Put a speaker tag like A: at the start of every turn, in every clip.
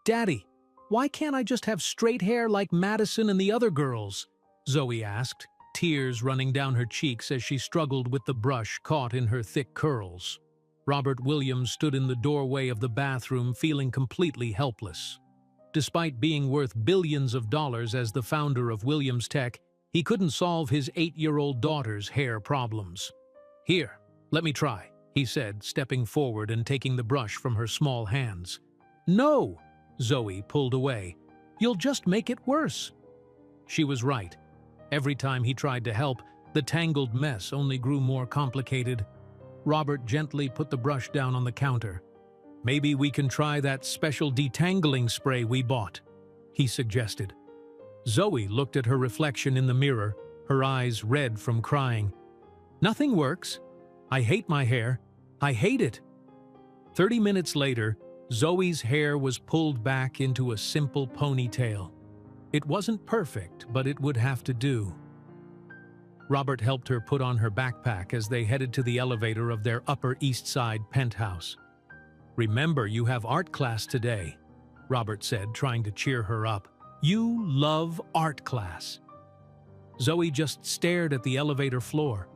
A: "Daddy, why can't I just have straight hair like Madison and the other girls?" Zoe asked, tears running down her cheeks as she struggled with the brush caught in her thick curls. Robert Williams stood in the doorway of the bathroom feeling completely helpless. Despite being worth billions of dollars as the founder of Williams Tech, he couldn't solve his 8-year-old daughter's hair problems. "Here, let me try," he said, stepping forward and taking the brush from her small hands. "No!" Zoe pulled away. "You'll just make it worse." She was right. Every time he tried to help, the tangled mess only grew more complicated. Robert gently put the brush down on the counter. "Maybe we can try that special detangling spray we bought," he suggested. Zoe looked at her reflection in the mirror, her eyes red from crying. "Nothing works. I hate my hair. I hate it." 30 minutes later, Zoe's hair was pulled back into a simple ponytail. It wasn't perfect, but it would have to do. Robert helped her put on her backpack as they headed to the elevator of their Upper East Side penthouse. "Remember, you have art class today," Robert said, trying to cheer her up. "You love art class." Zoe just stared at the elevator floor.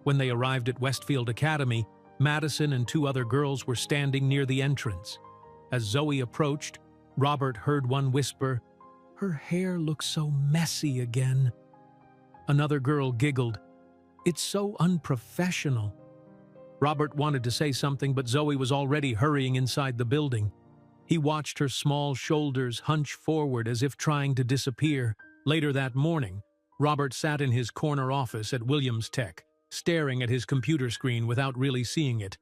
A: When they arrived at Westfield Academy, Madison and 2 other girls were standing near the entrance. As Zoe approached, Robert heard one whisper, "Her hair looks so messy again." Another girl giggled, "It's so unprofessional." Robert wanted to say something, but Zoe was already hurrying inside the building. He watched her small shoulders hunch forward as if trying to disappear. Later that morning, Robert sat in his corner office at Williams Tech, staring at his computer screen without really seeing it.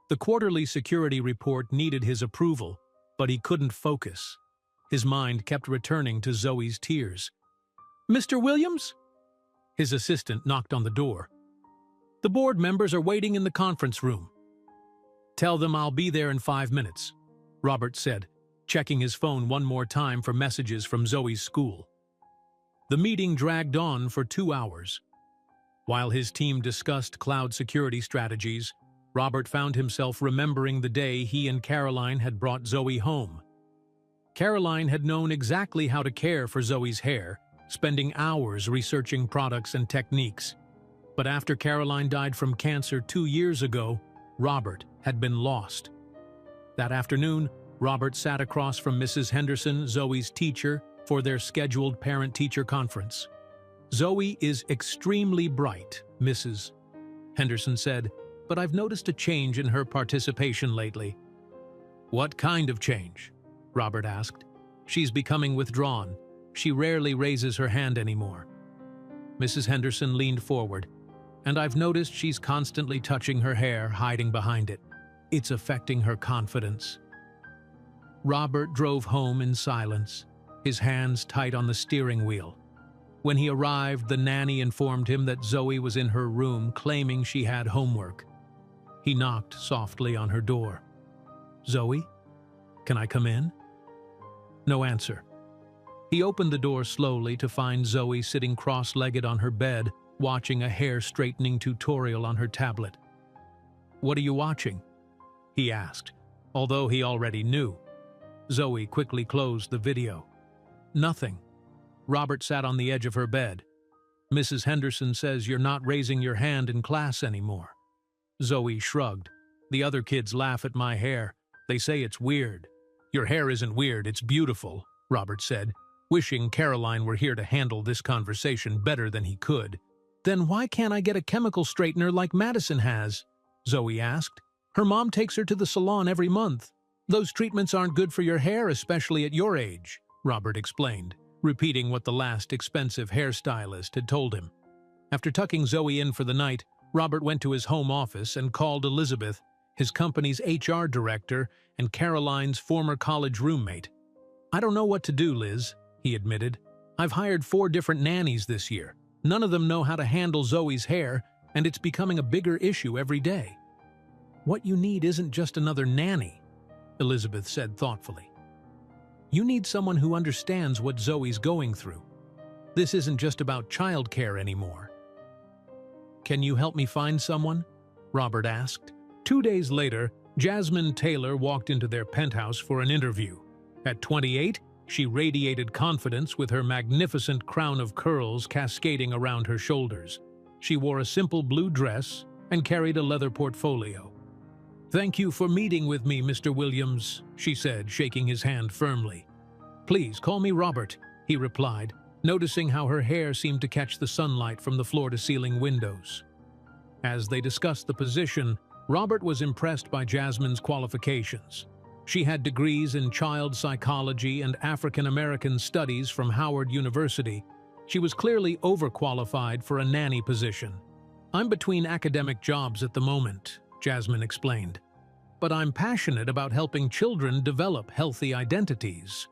A: The quarterly security report needed his approval, but he couldn't focus. His mind kept returning to Zoe's tears. "Mr. Williams?" His assistant knocked on the door. "The board members are waiting in the conference room." "Tell them I'll be there in 5 minutes," Robert said, checking his phone one more time for messages from Zoe's school. The meeting dragged on for 2 hours. While his team discussed cloud security strategies, Robert found himself remembering the day he and Caroline had brought Zoe home. Caroline had known exactly how to care for Zoe's hair, spending hours researching products and techniques. But after Caroline died from cancer 2 years ago, Robert had been lost. That afternoon, Robert sat across from Mrs. Henderson, Zoe's teacher, for their scheduled parent-teacher conference. "Zoe is extremely bright," Mrs. Henderson said, "but I've noticed a change in her participation lately." "What kind of change?" Robert asked. "She's becoming withdrawn. She rarely raises her hand anymore." Mrs. Henderson leaned forward. "And I've noticed she's constantly touching her hair, hiding behind it. It's affecting her confidence." Robert drove home in silence, his hands tight on the steering wheel. When he arrived, the nanny informed him that Zoe was in her room claiming she had homework. He knocked softly on her door. "Zoe, can I come in?" No answer. He opened the door slowly to find Zoe sitting cross-legged on her bed, watching a hair-straightening tutorial on her tablet. "What are you watching?" he asked, although he already knew. Zoe quickly closed the video. "Nothing." Robert sat on the edge of her bed. "Mrs. Henderson says you're not raising your hand in class anymore." Zoe shrugged. "The other kids laugh at my hair. They say it's weird." "Your hair isn't weird, it's beautiful," Robert said, wishing Caroline were here to handle this conversation better than he could. "Then why can't I get a chemical straightener like Madison has?" Zoe asked. "Her mom takes her to the salon every month." "Those treatments aren't good for your hair, especially at your age," Robert explained, repeating what the last expensive hairstylist had told him. After tucking Zoe in for the night, Robert went to his home office and called Elizabeth, his company's HR director and Caroline's former college roommate. "I don't know what to do, Liz," he admitted. "I've hired 4 different nannies this year. None of them know how to handle Zoe's hair, and it's becoming a bigger issue every day." "What you need isn't just another nanny," Elizabeth said thoughtfully. "You need someone who understands what Zoe's going through. This isn't just about childcare anymore." "Can you help me find someone?" Robert asked. 2 days later, Jasmine Taylor walked into their penthouse for an interview. At 28, she radiated confidence with her magnificent crown of curls cascading around her shoulders. She wore a simple blue dress and carried a leather portfolio. "Thank you for meeting with me, Mr. Williams," she said, shaking his hand firmly. "Please call me Robert," he replied, noticing how her hair seemed to catch the sunlight from the floor-to-ceiling windows. As they discussed the position, Robert was impressed by Jasmine's qualifications. She had degrees in child psychology and African American studies from Howard University. She was clearly overqualified for a nanny position. "I'm between academic jobs at the moment," Jasmine explained. "But I'm passionate about helping children develop healthy identities."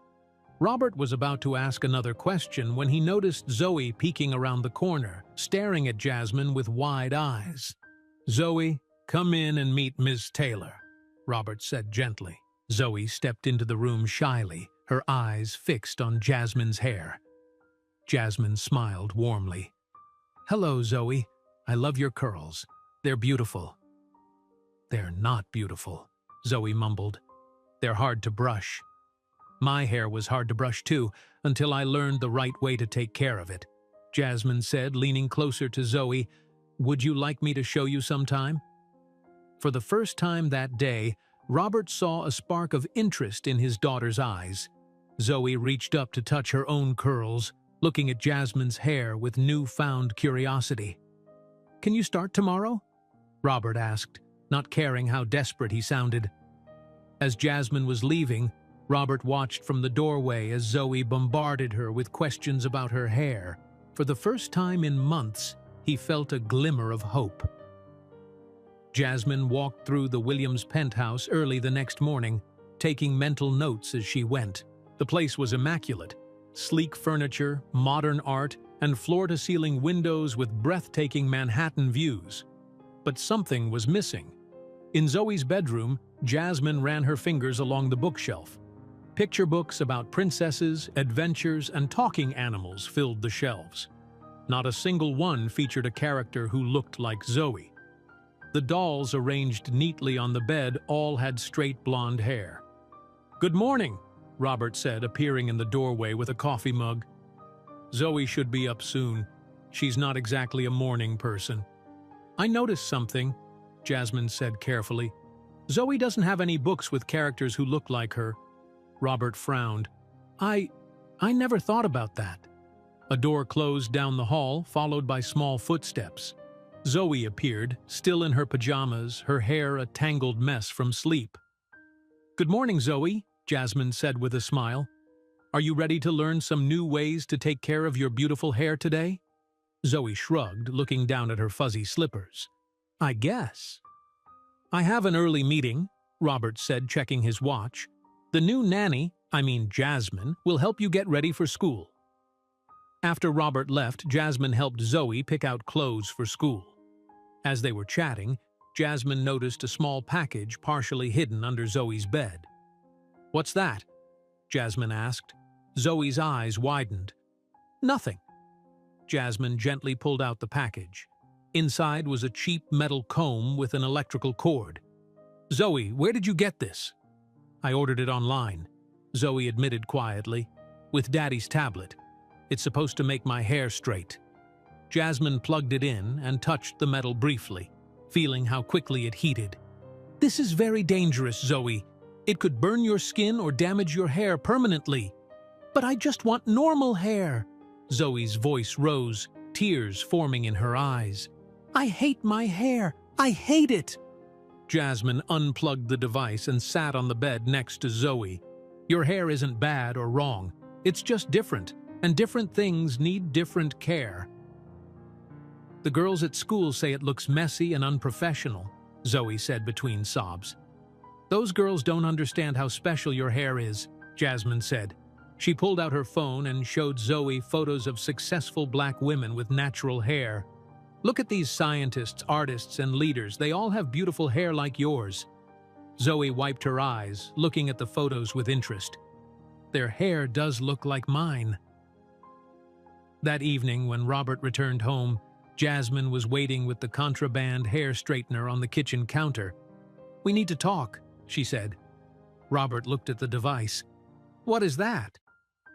A: Robert was about to ask another question when he noticed Zoe peeking around the corner, staring at Jasmine with wide eyes. "Zoe, come in and meet Ms. Taylor," Robert said gently. Zoe stepped into the room shyly, her eyes fixed on Jasmine's hair. Jasmine smiled warmly. "Hello, Zoe. I love your curls. They're beautiful." "They're not beautiful," Zoe mumbled. "They're hard to brush." "My hair was hard to brush too, until I learned the right way to take care of it," Jasmine said, leaning closer to Zoe. "Would you like me to show you sometime?" For the first time that day, Robert saw a spark of interest in his daughter's eyes. Zoe reached up to touch her own curls, looking at Jasmine's hair with newfound curiosity. "Can you start tomorrow?" Robert asked, not caring how desperate he sounded. As Jasmine was leaving, Robert watched from the doorway as Zoe bombarded her with questions about her hair. For the first time in months, he felt a glimmer of hope. Jasmine walked through the Williams penthouse early the next morning, taking mental notes as she went. The place was immaculate. Sleek furniture, modern art, and floor-to-ceiling windows with breathtaking Manhattan views. But something was missing. In Zoe's bedroom, Jasmine ran her fingers along the bookshelf. Picture books about princesses, adventures, and talking animals filled the shelves. Not a single one featured a character who looked like Zoe. The dolls arranged neatly on the bed all had straight blonde hair. "Good morning," Robert said, appearing in the doorway with a coffee mug. "Zoe should be up soon. She's not exactly a morning person." "I noticed something," Jasmine said carefully. "Zoe doesn't have any books with characters who look like her." Robert frowned. I never thought about that." A door closed down the hall, followed by small footsteps. Zoe appeared, still in her pajamas, her hair a tangled mess from sleep. "Good morning, Zoe," Jasmine said with a smile. "Are you ready to learn some new ways to take care of your beautiful hair today?" Zoe shrugged, looking down at her fuzzy slippers. "I guess." "I have an early meeting," Robert said, checking his watch. "The new nanny, Jasmine, will help you get ready for school." After Robert left, Jasmine helped Zoe pick out clothes for school. As they were chatting, Jasmine noticed a small package partially hidden under Zoe's bed. "What's that?" Jasmine asked. Zoe's eyes widened. "Nothing." Jasmine gently pulled out the package. Inside was a cheap metal comb with an electrical cord. "Zoe, where did you get this?" "I ordered it online," Zoe admitted quietly. "With Daddy's tablet. It's supposed to make my hair straight." Jasmine plugged it in and touched the metal briefly, feeling how quickly it heated. "This is very dangerous, Zoe. It could burn your skin or damage your hair permanently." "But I just want normal hair." Zoe's voice rose, tears forming in her eyes. "I hate my hair. I hate it." Jasmine unplugged the device and sat on the bed next to Zoe. "Your hair isn't bad or wrong. It's just different, and different things need different care." "The girls at school say it looks messy and unprofessional," Zoe said between sobs. "Those girls don't understand how special your hair is," Jasmine said. She pulled out her phone and showed Zoe photos of successful black women with natural hair. "Look at these scientists, artists, and leaders. They all have beautiful hair like yours." Zoe wiped her eyes, looking at the photos with interest. "Their hair does look like mine." That evening, when Robert returned home, Jasmine was waiting with the contraband hair straightener on the kitchen counter. "We need to talk," she said. Robert looked at the device. What is that?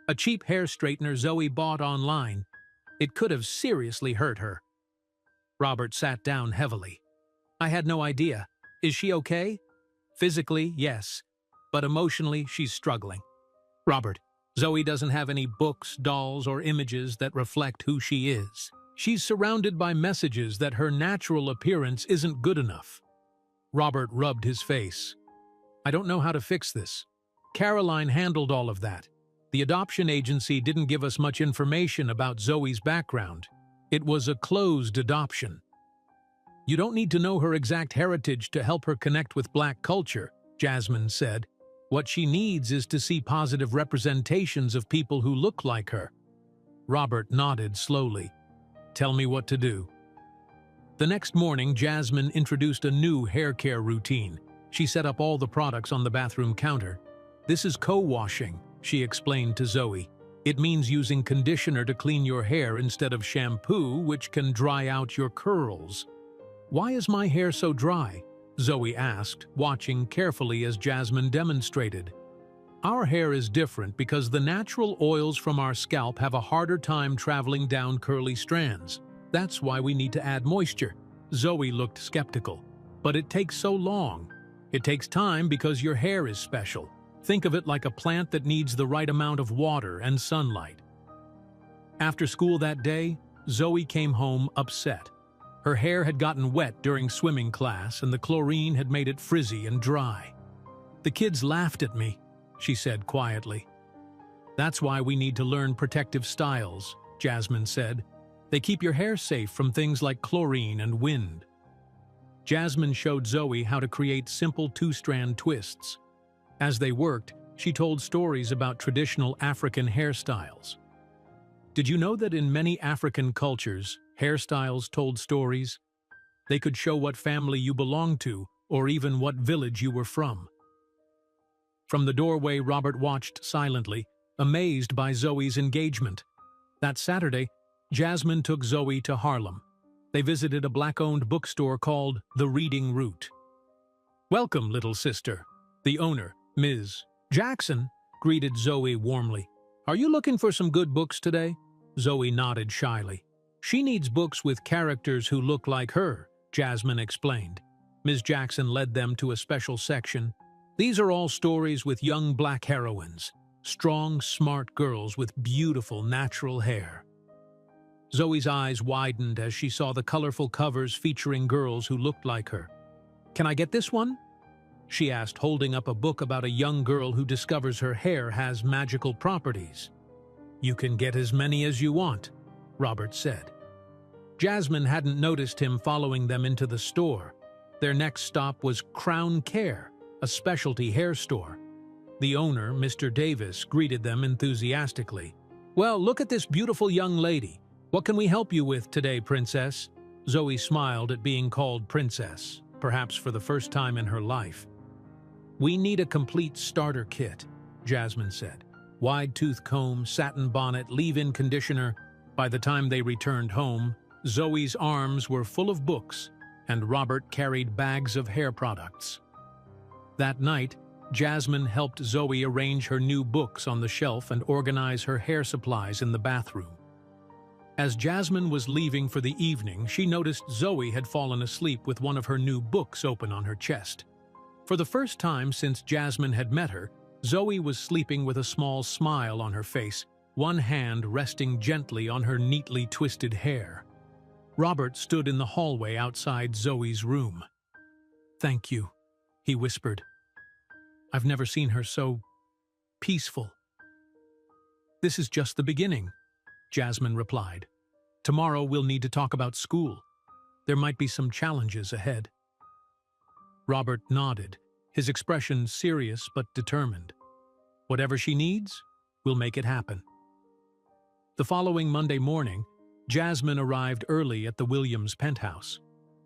A: A cheap hair straightener Zoe bought online. It could have seriously hurt her. Robert sat down heavily. I had no idea. Is she okay? Physically, yes, but emotionally, she's struggling. Robert, Zoe doesn't have any books, dolls, or images that reflect who she is. She's surrounded by messages that her natural appearance isn't good enough. Robert rubbed his face. I don't know how to fix this. Caroline handled all of that. The adoption agency didn't give us much information about Zoe's background. It was a closed adoption. You don't need to know her exact heritage to help her connect with Black culture, Jasmine said. What she needs is to see positive representations of people who look like her. Robert nodded slowly. Tell me what to do. The next morning, Jasmine introduced a new hair care routine. She set up all the products on the bathroom counter. This is co-washing, she explained to Zoe. It means using conditioner to clean your hair instead of shampoo, which can dry out your curls. Why is my hair so dry? Zoe asked, watching carefully as Jasmine demonstrated. Our hair is different because the natural oils from our scalp have a harder time traveling down curly strands. That's why we need to add moisture. Zoe looked skeptical. But it takes so long. It takes time because your hair is special. Think of it like a plant that needs the right amount of water and sunlight. After school that day, Zoe came home upset. Her hair had gotten wet during swimming class and the chlorine had made it frizzy and dry. The kids laughed at me, she said quietly. That's why we need to learn protective styles, Jasmine said. They keep your hair safe from things like chlorine and wind. Jasmine showed Zoe how to create simple two-strand twists. As they worked, she told stories about traditional African hairstyles. Did you know that in many African cultures, hairstyles told stories? They could show what family you belonged to or even what village you were from. From the doorway, Robert watched silently, amazed by Zoe's engagement. That Saturday, Jasmine took Zoe to Harlem. They visited a Black-owned bookstore called The Reading Route. Welcome, little sister. The owner, Ms. Jackson, greeted Zoe warmly. Are you looking for some good books today? Zoe nodded shyly. She needs books with characters who look like her, Jasmine explained. Ms. Jackson led them to a special section. These are all stories with young Black heroines, strong, smart girls with beautiful natural hair. Zoe's eyes widened as she saw the colorful covers featuring girls who looked like her. Can I get this one? She asked, holding up a book about a young girl who discovers her hair has magical properties. You can get as many as you want, Robert said. Jasmine hadn't noticed him following them into the store. Their next stop was Crown Care, a specialty hair store. The owner, Mr. Davis, greeted them enthusiastically. Well, look at this beautiful young lady. What can we help you with today, Princess? Zoe smiled at being called Princess, perhaps for the first time in her life. We need a complete starter kit, Jasmine said. Wide-tooth comb, satin bonnet, leave-in conditioner. By the time they returned home, Zoe's arms were full of books, and Robert carried bags of hair products. That night, Jasmine helped Zoe arrange her new books on the shelf and organize her hair supplies in the bathroom. As Jasmine was leaving for the evening, she noticed Zoe had fallen asleep with one of her new books open on her chest. For the first time since Jasmine had met her, Zoe was sleeping with a small smile on her face, one hand resting gently on her neatly twisted hair. Robert stood in the hallway outside Zoe's room. Thank you, he whispered. I've never seen her so peaceful. This is just the beginning, Jasmine replied. Tomorrow we'll need to talk about school. There might be some challenges ahead. Robert nodded, his expression serious but determined. Whatever she needs, we'll make it happen. The following Monday morning, Jasmine arrived early at the Williams penthouse.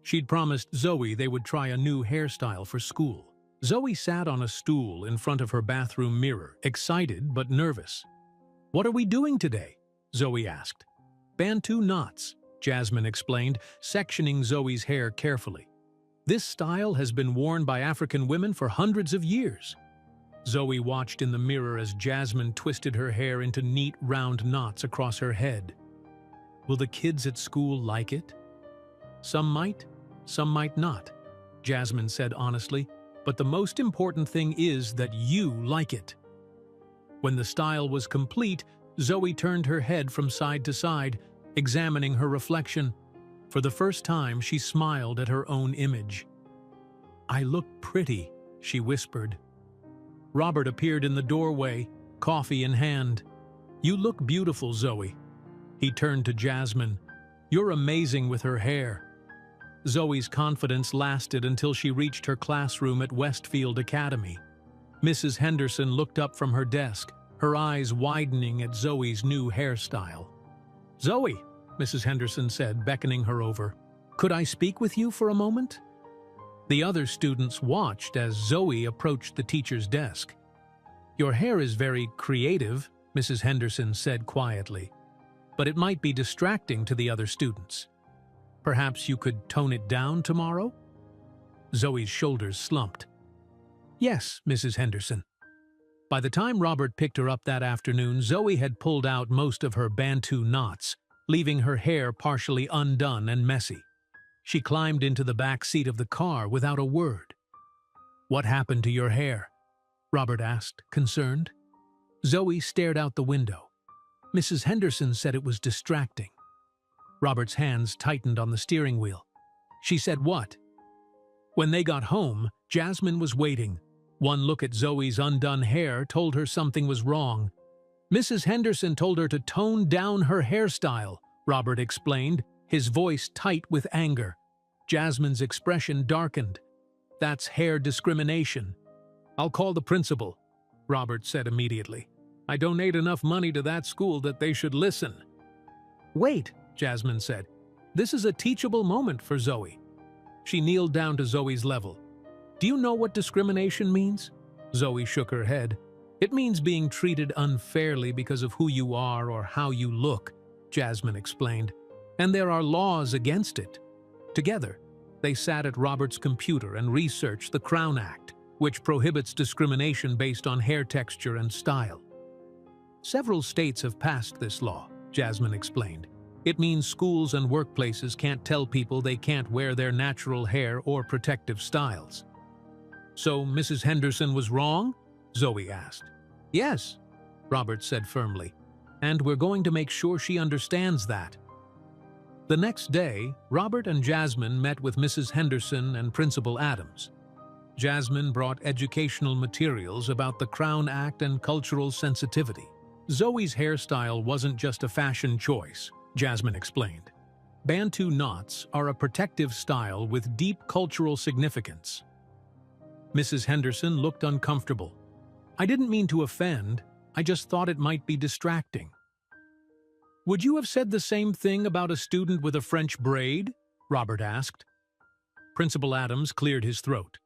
A: She'd promised Zoe they would try a new hairstyle for school. Zoe sat on a stool in front of her bathroom mirror, excited but nervous. What are we doing today? Zoe asked. Bantu knots, Jasmine explained, sectioning Zoe's hair carefully. This style has been worn by African women for hundreds of years. Zoe watched in the mirror as Jasmine twisted her hair into neat, round knots across her head. Will the kids at school like it? Some might not, Jasmine said honestly, but the most important thing is that you like it. When the style was complete, Zoe turned her head from side to side, examining her reflection. For the first time, she smiled at her own image. "I look pretty," she whispered. Robert appeared in the doorway, coffee in hand. "You look beautiful, Zoe." He turned to Jasmine. "You're amazing with her hair." Zoe's confidence lasted until she reached her classroom at Westfield Academy. Mrs. Henderson looked up from her desk, her eyes widening at Zoe's new hairstyle. "Zoe," Mrs. Henderson said, beckoning her over, "could I speak with you for a moment?" The other students watched as Zoe approached the teacher's desk. "Your hair is very creative," Mrs. Henderson said quietly, "but it might be distracting to the other students. Perhaps you could tone it down tomorrow?" Zoe's shoulders slumped. "Yes, Mrs. Henderson." By the time Robert picked her up that afternoon, Zoe had pulled out most of her Bantu knots, leaving her hair partially undone and messy. She climbed into the back seat of the car without a word. "What happened to your hair?" Robert asked, concerned. Zoe stared out the window. "Mrs. Henderson said it was distracting." Robert's hands tightened on the steering wheel. "She said what?" When they got home, Jasmine was waiting. One look at Zoe's undone hair told her something was wrong. "Mrs. Henderson told her to tone down her hairstyle," Robert explained, his voice tight with anger. Jasmine's expression darkened. "That's hair discrimination." "I'll call the principal," Robert said immediately. "I donate enough money to that school that they should listen." "Wait," Jasmine said. "This is a teachable moment for Zoe." She kneeled down to Zoe's level. "Do you know what discrimination means?" Zoe shook her head. "It means being treated unfairly because of who you are or how you look," Jasmine explained. "And there are laws against it." Together, they sat at Robert's computer and researched the Crown Act, which prohibits discrimination based on hair texture and style. "Several states have passed this law," Jasmine explained. "It means schools and workplaces can't tell people they can't wear their natural hair or protective styles." "So Mrs. Henderson was wrong?" Zoe asked. "Yes," Robert said firmly, "and we're going to make sure she understands that." The next day, Robert and Jasmine met with Mrs. Henderson and Principal Adams. Jasmine brought educational materials about the Crown Act and cultural sensitivity. Zoe's hairstyle wasn't just a fashion choice, Jasmine explained. Bantu knots are a protective style with deep cultural significance. Mrs. Henderson looked uncomfortable. "I didn't mean to offend, I just thought it might be distracting." "Would you have said the same thing about a student with a French braid?" Robert asked. Principal Adams cleared his throat.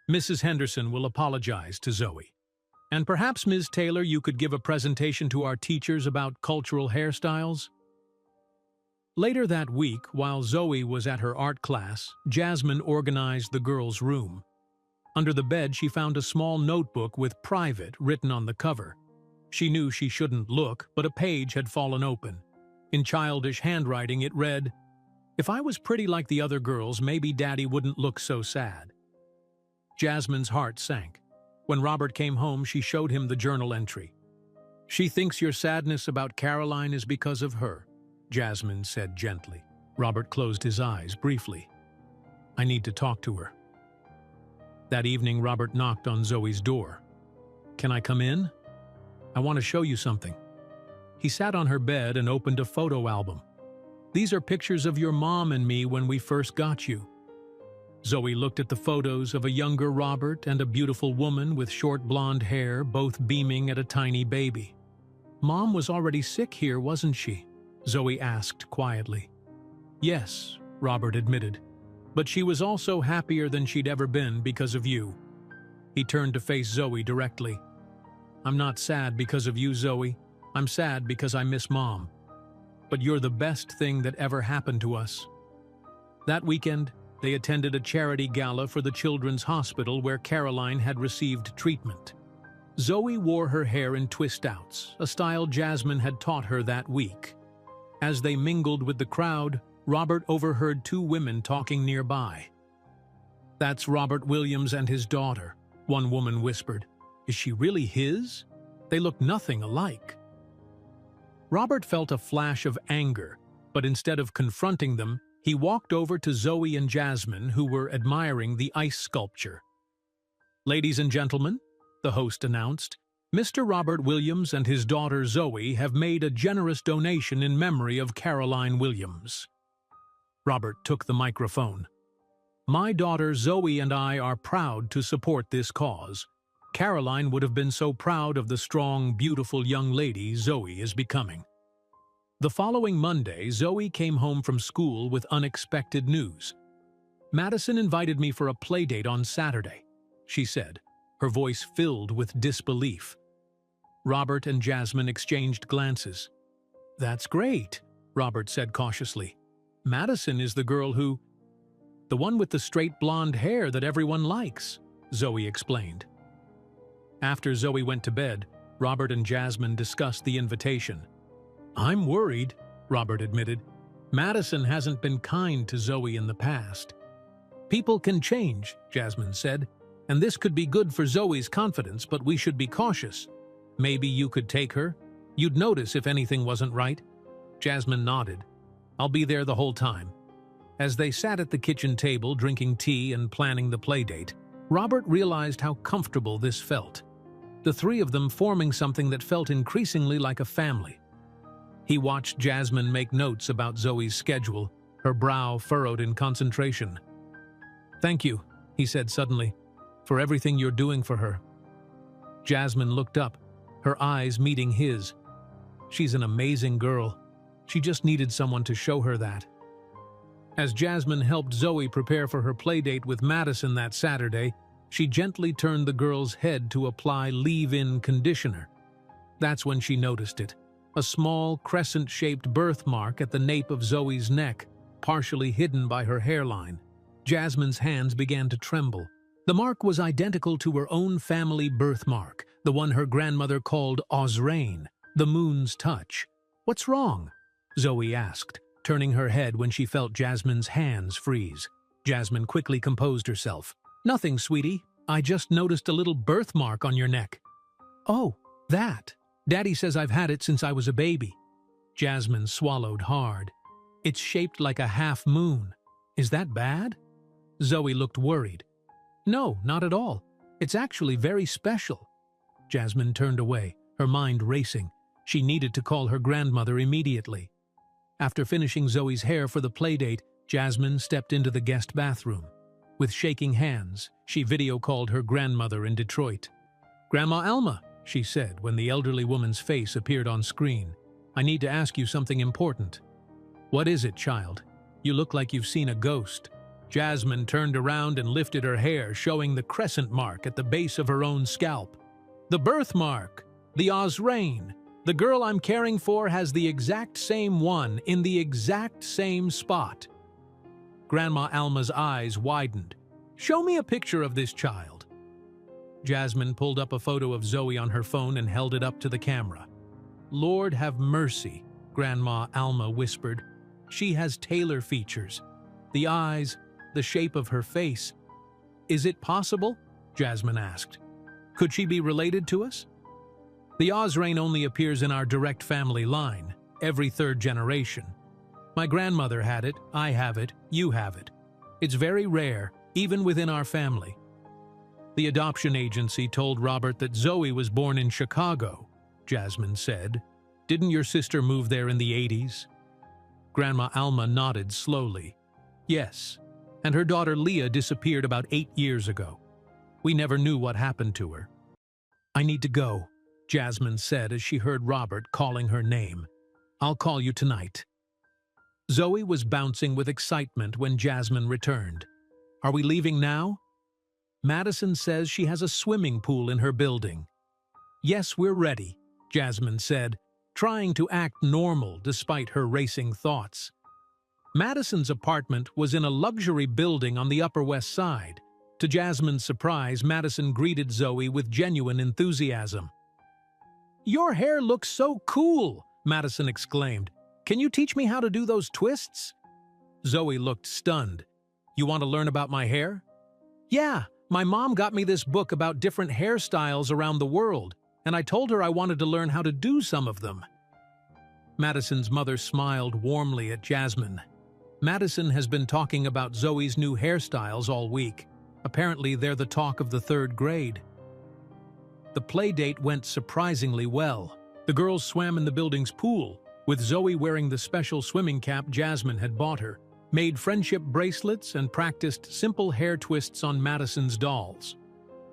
A: "Mrs. Henderson will apologize to Zoe. And perhaps, Ms. Taylor, you could give a presentation to our teachers about cultural hairstyles?" Later that week, while Zoe was at her art class, Jasmine organized the girls' room. Under the bed, she found a small notebook with "Private" written on the cover. She knew she shouldn't look, but a page had fallen open. In childish handwriting, it read, "If I was pretty like the other girls, maybe Daddy wouldn't look so sad." Jasmine's heart sank. When Robert came home, she showed him the journal entry. "She thinks your sadness about Caroline is because of her," Jasmine said gently. Robert closed his eyes briefly. "I need to talk to her." That evening, Robert knocked on Zoe's door. "Can I come in? I want to show you something." He sat on her bed and opened a photo album. "These are pictures of your mom and me when we first got you." Zoe looked at the photos of a younger Robert and a beautiful woman with short blonde hair, both beaming at a tiny baby. "Mom was already sick here, wasn't she?" Zoe asked quietly. "Yes," Robert admitted, "but she was also happier than she'd ever been because of you." He turned to face Zoe directly. "I'm not sad because of you, Zoe. I'm sad because I miss Mom. But you're the best thing that ever happened to us." That weekend, They attended a charity gala for the children's hospital where Caroline had received treatment. Zoe wore her hair in twist-outs, a style Jasmine had taught her that week. As they mingled with the crowd, Robert overheard two women talking nearby. "That's Robert Williams and his daughter," one woman whispered. "Is she really his? They look nothing alike." Robert felt a flash of anger, but instead of confronting them, he walked over to Zoe and Jasmine, who were admiring the ice sculpture. "Ladies and gentlemen," the host announced, "Mr. Robert Williams and his daughter Zoe have made a generous donation in memory of Caroline Williams." Robert took the microphone. "My daughter Zoe and I are proud to support this cause. Caroline would have been so proud of the strong, beautiful young lady Zoe is becoming." The following Monday, Zoe came home from school with unexpected news. "Madison invited me for a playdate on Saturday," she said, her voice filled with disbelief. Robert and Jasmine exchanged glances. "That's great," Robert said cautiously. "Madison is the girl who—" "The one with the straight blonde hair that everyone likes," Zoe explained. After Zoe went to bed, Robert and Jasmine discussed the invitation. "I'm worried," Robert admitted. "Madison hasn't been kind to Zoe in the past." "People can change," Jasmine said, "and this could be good for Zoe's confidence, but we should be cautious. Maybe you could take her? You'd notice if anything wasn't right." Jasmine nodded. "I'll be there the whole time." As they sat at the kitchen table drinking tea and planning the playdate, Robert realized how comfortable this felt. The three of them forming something that felt increasingly like a family. He watched Jasmine make notes about Zoe's schedule, her brow furrowed in concentration. "Thank you," he said suddenly, "for everything you're doing for her." Jasmine looked up, her eyes meeting his. "She's an amazing girl. She just needed someone to show her that." As Jasmine helped Zoe prepare for her playdate with Madison that Saturday, she gently turned the girl's head to apply leave-in conditioner. That's when she noticed it. A small, crescent-shaped birthmark at the nape of Zoe's neck, partially hidden by her hairline. Jasmine's hands began to tremble. The mark was identical to her own family birthmark, the one her grandmother called Osrain, the moon's touch. "What's wrong?" Zoe asked, turning her head when she felt Jasmine's hands freeze. Jasmine quickly composed herself. "Nothing, sweetie. I just noticed a little birthmark on your neck." "Oh, that. Daddy says I've had it since I was a baby." Jasmine swallowed hard. "It's shaped like a half moon. Is that bad?" Zoe looked worried. "No, not at all. It's actually very special." Jasmine turned away, her mind racing. She needed to call her grandmother immediately. After finishing Zoe's hair for the playdate, Jasmine stepped into the guest bathroom. With shaking hands, she video-called her grandmother in Detroit. "Grandma Alma," she said when the elderly woman's face appeared on screen, "I need to ask you something important." "What is it, child? You look like you've seen a ghost." Jasmine turned around and lifted her hair, showing the crescent mark at the base of her own scalp. "The birthmark! The Osrain! The girl I'm caring for has the exact same one in the exact same spot." Grandma Alma's eyes widened. "Show me a picture of this child." Jasmine pulled up a photo of Zoe on her phone and held it up to the camera. "Lord have mercy," Grandma Alma whispered. "She has Taylor features. The eyes, the shape of her face." "Is it possible?" Jasmine asked. "Could she be related to us?" "The Osrain only appears in our direct family line, every third generation. My grandmother had it, I have it, you have it. It's very rare, even within our family." "The adoption agency told Robert that Zoe was born in Chicago," Jasmine said. "Didn't your sister move there in the 80s? Grandma Alma nodded slowly. "Yes, and her daughter Leah disappeared about 8 years ago. We never knew what happened to her." "I need to go," Jasmine said as she heard Robert calling her name. "I'll call you tonight." Zoe was bouncing with excitement when Jasmine returned. "Are we leaving now?" "Madison says she has a swimming pool in her building." "Yes, we're ready," Jasmine said, trying to act normal despite her racing thoughts. Madison's apartment was in a luxury building on the Upper West Side. To Jasmine's surprise, Madison greeted Zoe with genuine enthusiasm. "Your hair looks so cool," Madison exclaimed. "Can you teach me how to do those twists?" Zoe looked stunned. "You want to learn about my hair?" "Yeah, my mom got me this book about different hairstyles around the world, and I told her I wanted to learn how to do some of them." Madison's mother smiled warmly at Jasmine. Madison has been talking about Zoe's new hairstyles all week. Apparently, they're the talk of the 3rd grade. The play date went surprisingly well. The girls swam in the building's pool, with Zoe wearing the special swimming cap Jasmine had bought her, made friendship bracelets, and practiced simple hair twists on Madison's dolls.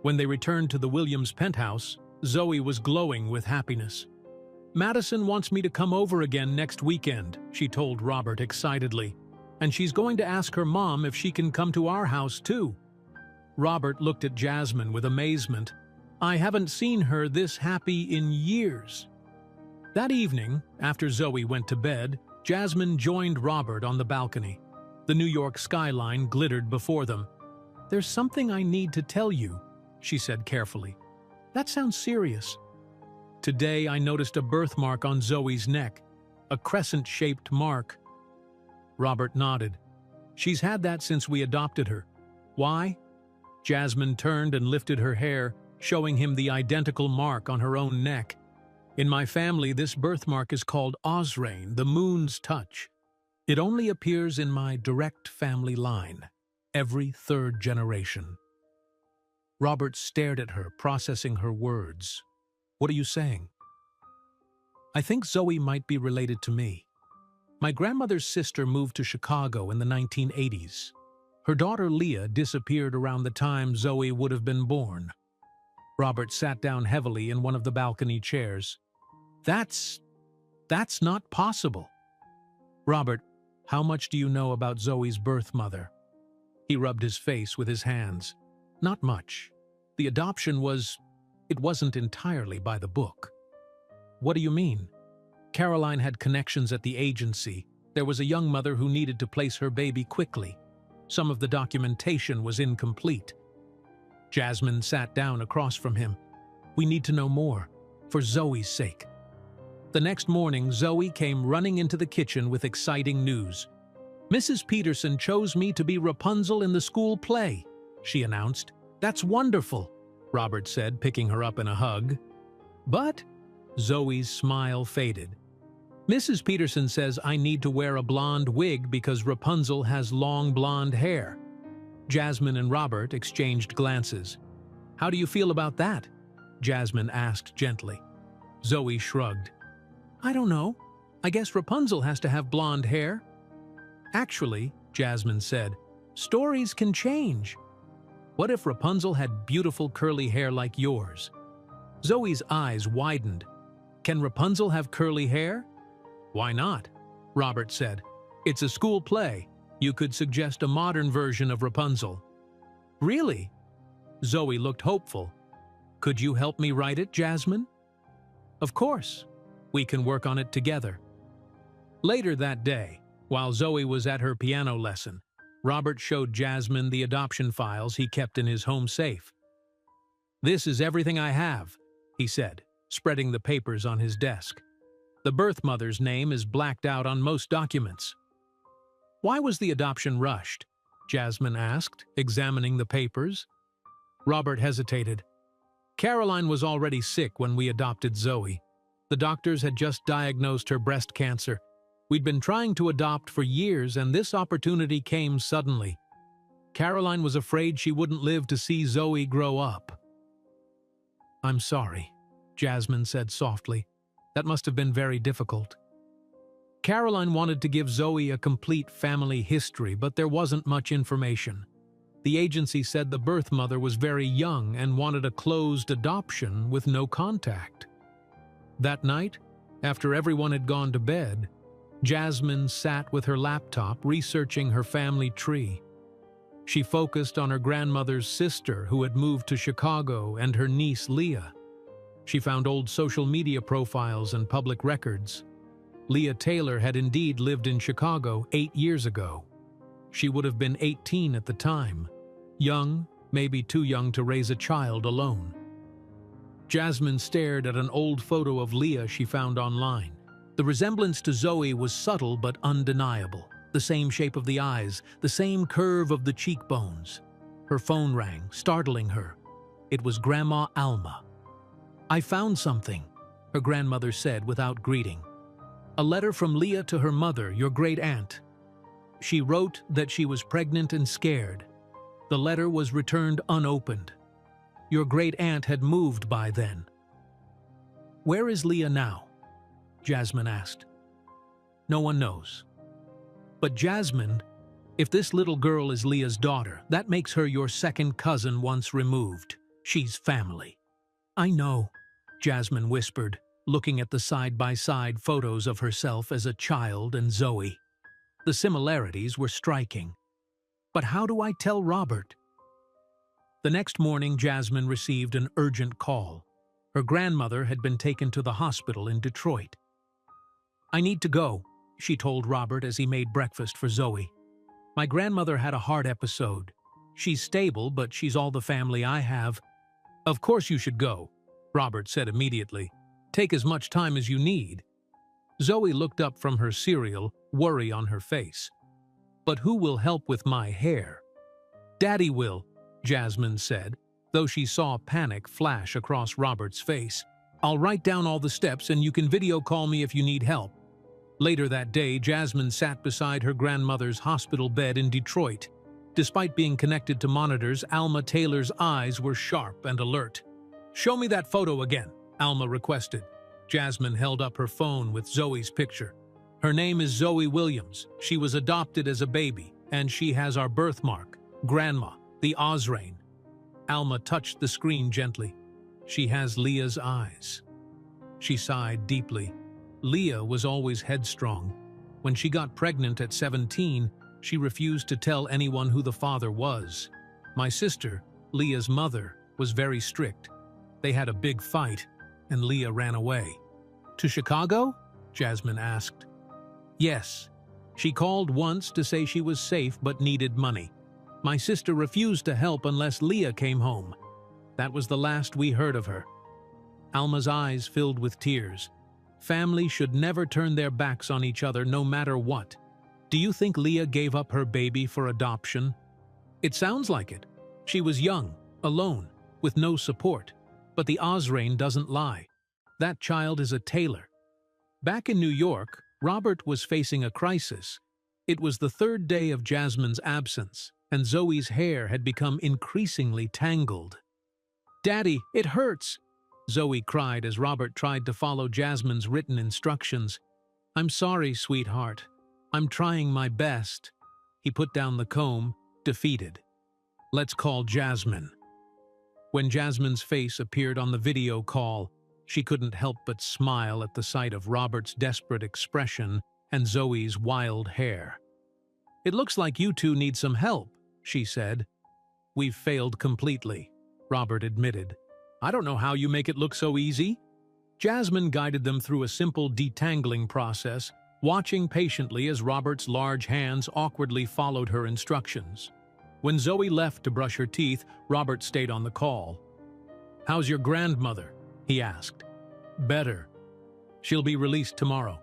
A: When they returned to the Williams penthouse, Zoe was glowing with happiness. "Madison wants me to come over again next weekend," she told Robert excitedly. "And she's going to ask her mom if she can come to our house too." Robert looked at Jasmine with amazement. "I haven't seen her this happy in years." That evening, after Zoe went to bed, Jasmine joined Robert on the balcony. The New York skyline glittered before them. "There's something I need to tell you," she said carefully. "That sounds serious." "Today I noticed a birthmark on Zoe's neck, a crescent-shaped mark." Robert nodded. "She's had that since we adopted her." "Why?" Jasmine turned and lifted her hair, showing him the identical mark on her own neck. "In my family, this birthmark is called Osrain, the moon's touch. It only appears in my direct family line, every 3rd generation." Robert stared at her, processing her words. "What are you saying?" "I think Zoe might be related to me. My grandmother's sister moved to Chicago in the 1980s. Her daughter Leah disappeared around the time Zoe would have been born." Robert sat down heavily in one of the balcony chairs. That's not possible." "Robert, how much do you know about Zoe's birth mother?" He rubbed his face with his hands. "Not much. The adoption it wasn't entirely by the book." "What do you mean?" "Caroline had connections at the agency. There was a young mother who needed to place her baby quickly. Some of the documentation was incomplete." Jasmine sat down across from him. "We need to know more, for Zoe's sake." The next morning, Zoe came running into the kitchen with exciting news. "Mrs. Peterson chose me to be Rapunzel in the school play," she announced. "That's wonderful," Robert said, picking her up in a hug. "But," Zoe's smile faded, "Mrs. Peterson says I need to wear a blonde wig because Rapunzel has long blonde hair." Jasmine and Robert exchanged glances. "How do you feel about that?" Jasmine asked gently. Zoe shrugged. "I don't know. I guess Rapunzel has to have blonde hair." "Actually," Jasmine said, "stories can change. What if Rapunzel had beautiful curly hair like yours?" Zoe's eyes widened. "Can Rapunzel have curly hair?" "Why not?" Robert said. "It's a school play. You could suggest a modern version of Rapunzel." "Really?" Zoe looked hopeful. "Could you help me write it, Jasmine?" "Of course. We can work on it together." Later that day, while Zoe was at her piano lesson, Robert showed Jasmine the adoption files he kept in his home safe. "This is everything I have," he said, spreading the papers on his desk. "The birth mother's name is blacked out on most documents." "Why was the adoption rushed?" Jasmine asked, examining the papers. Robert hesitated. "Caroline was already sick when we adopted Zoe. The doctors had just diagnosed her breast cancer. We'd been trying to adopt for years, and this opportunity came suddenly. Caroline was afraid she wouldn't live to see Zoe grow up." "I'm sorry," Jasmine said softly. "That must have been very difficult." Caroline wanted to give Zoe a complete family history, but there wasn't much information. The agency said the birth mother was very young and wanted a closed adoption with no contact. That night, after everyone had gone to bed, Jasmine sat with her laptop researching her family tree. She focused on her grandmother's sister who had moved to Chicago and her niece Leah. She found old social media profiles and public records. Leah Taylor had indeed lived in Chicago 8 years ago. She would have been 18 at the time. Young, maybe too young to raise a child alone. Jasmine stared at an old photo of Leah she found online. The resemblance to Zoe was subtle but undeniable. The same shape of the eyes, the same curve of the cheekbones. Her phone rang, startling her. It was Grandma Alma. "I found something," her grandmother said without greeting. "A letter from Leah to her mother, your great-aunt. She wrote that she was pregnant and scared. The letter was returned unopened. Your great-aunt had moved by then." "Where is Leah now?" Jasmine asked. "No one knows." "But Jasmine, if this little girl is Leah's daughter, that makes her your second cousin once removed. She's family." "I know," Jasmine whispered, looking at the side-by-side photos of herself as a child and Zoe. The similarities were striking. "But how do I tell Robert?" The next morning, Jasmine received an urgent call. Her grandmother had been taken to the hospital in Detroit. "I need to go," she told Robert as he made breakfast for Zoe. "My grandmother had a heart episode. She's stable, but she's all the family I have." "Of course you should go," Robert said immediately. "Take as much time as you need." Zoe looked up from her cereal, worry on her face. "But who will help with my hair?" "Daddy will," Jasmine said, though she saw panic flash across Robert's face. "I'll write down all the steps and you can video call me if you need help." Later that day, Jasmine sat beside her grandmother's hospital bed in Detroit. Despite being connected to monitors, Alma Taylor's eyes were sharp and alert. "Show me that photo again," Alma requested. Jasmine held up her phone with Zoe's picture. "Her name is Zoe Williams. She was adopted as a baby, and she has our birthmark, Grandma, the Osrain." Alma touched the screen gently. "She has Leah's eyes." She sighed deeply. Leah was always headstrong. When she got pregnant at 17, she refused to tell anyone who the father was. My sister, Leah's mother, was very strict. They had a big fight, and Leah ran away. "To Chicago?" Jasmine asked. "Yes. She called once to say she was safe but needed money. My sister refused to help unless Leah came home. That was the last we heard of her." Alma's eyes filled with tears. Family should never turn their backs on each other no matter what. "Do you think Leah gave up her baby for adoption?" "It sounds like it. She was young, alone, with no support. But the Osrain doesn't lie. That child is a Taylor." Back in New York, Robert was facing a crisis. It was the third day of Jasmine's absence, and Zoe's hair had become increasingly tangled. "Daddy, it hurts!" Zoe cried as Robert tried to follow Jasmine's written instructions. "I'm sorry, sweetheart. I'm trying my best." He put down the comb, defeated. "Let's call Jasmine." When Jasmine's face appeared on the video call, she couldn't help but smile at the sight of Robert's desperate expression and Zoe's wild hair. "It looks like you two need some help," she said. "We've failed completely," Robert admitted. "I don't know how you make it look so easy." Jasmine guided them through a simple detangling process, watching patiently as Robert's large hands awkwardly followed her instructions. When Zoe left to brush her teeth, Robert stayed on the call. "How's your grandmother?" he asked. "Better. She'll be released tomorrow."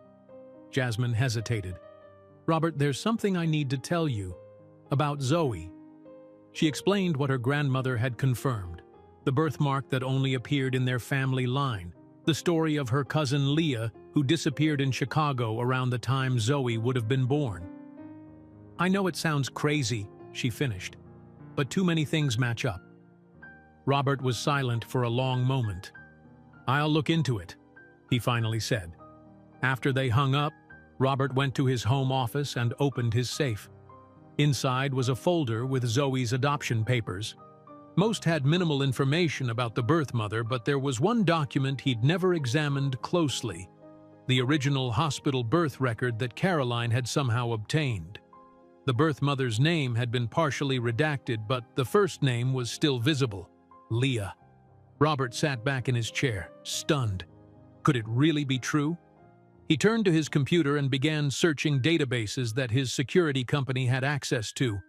A: Jasmine hesitated. "Robert, there's something I need to tell you about Zoe." She explained what her grandmother had confirmed, the birthmark that only appeared in their family line, the story of her cousin Leah, who disappeared in Chicago around the time Zoe would have been born. "I know it sounds crazy," she finished, "but too many things match up." Robert was silent for a long moment. "I'll look into it," he finally said. After they hung up, Robert went to his home office and opened his safe. Inside was a folder with Zoe's adoption papers. Most had minimal information about the birth mother, but there was one document he'd never examined closely: the original hospital birth record that Caroline had somehow obtained. The birth mother's name had been partially redacted, but the first name was still visible: Leah. Robert sat back in his chair, stunned. Could it really be true? He turned to his computer and began searching databases that his security company had access to.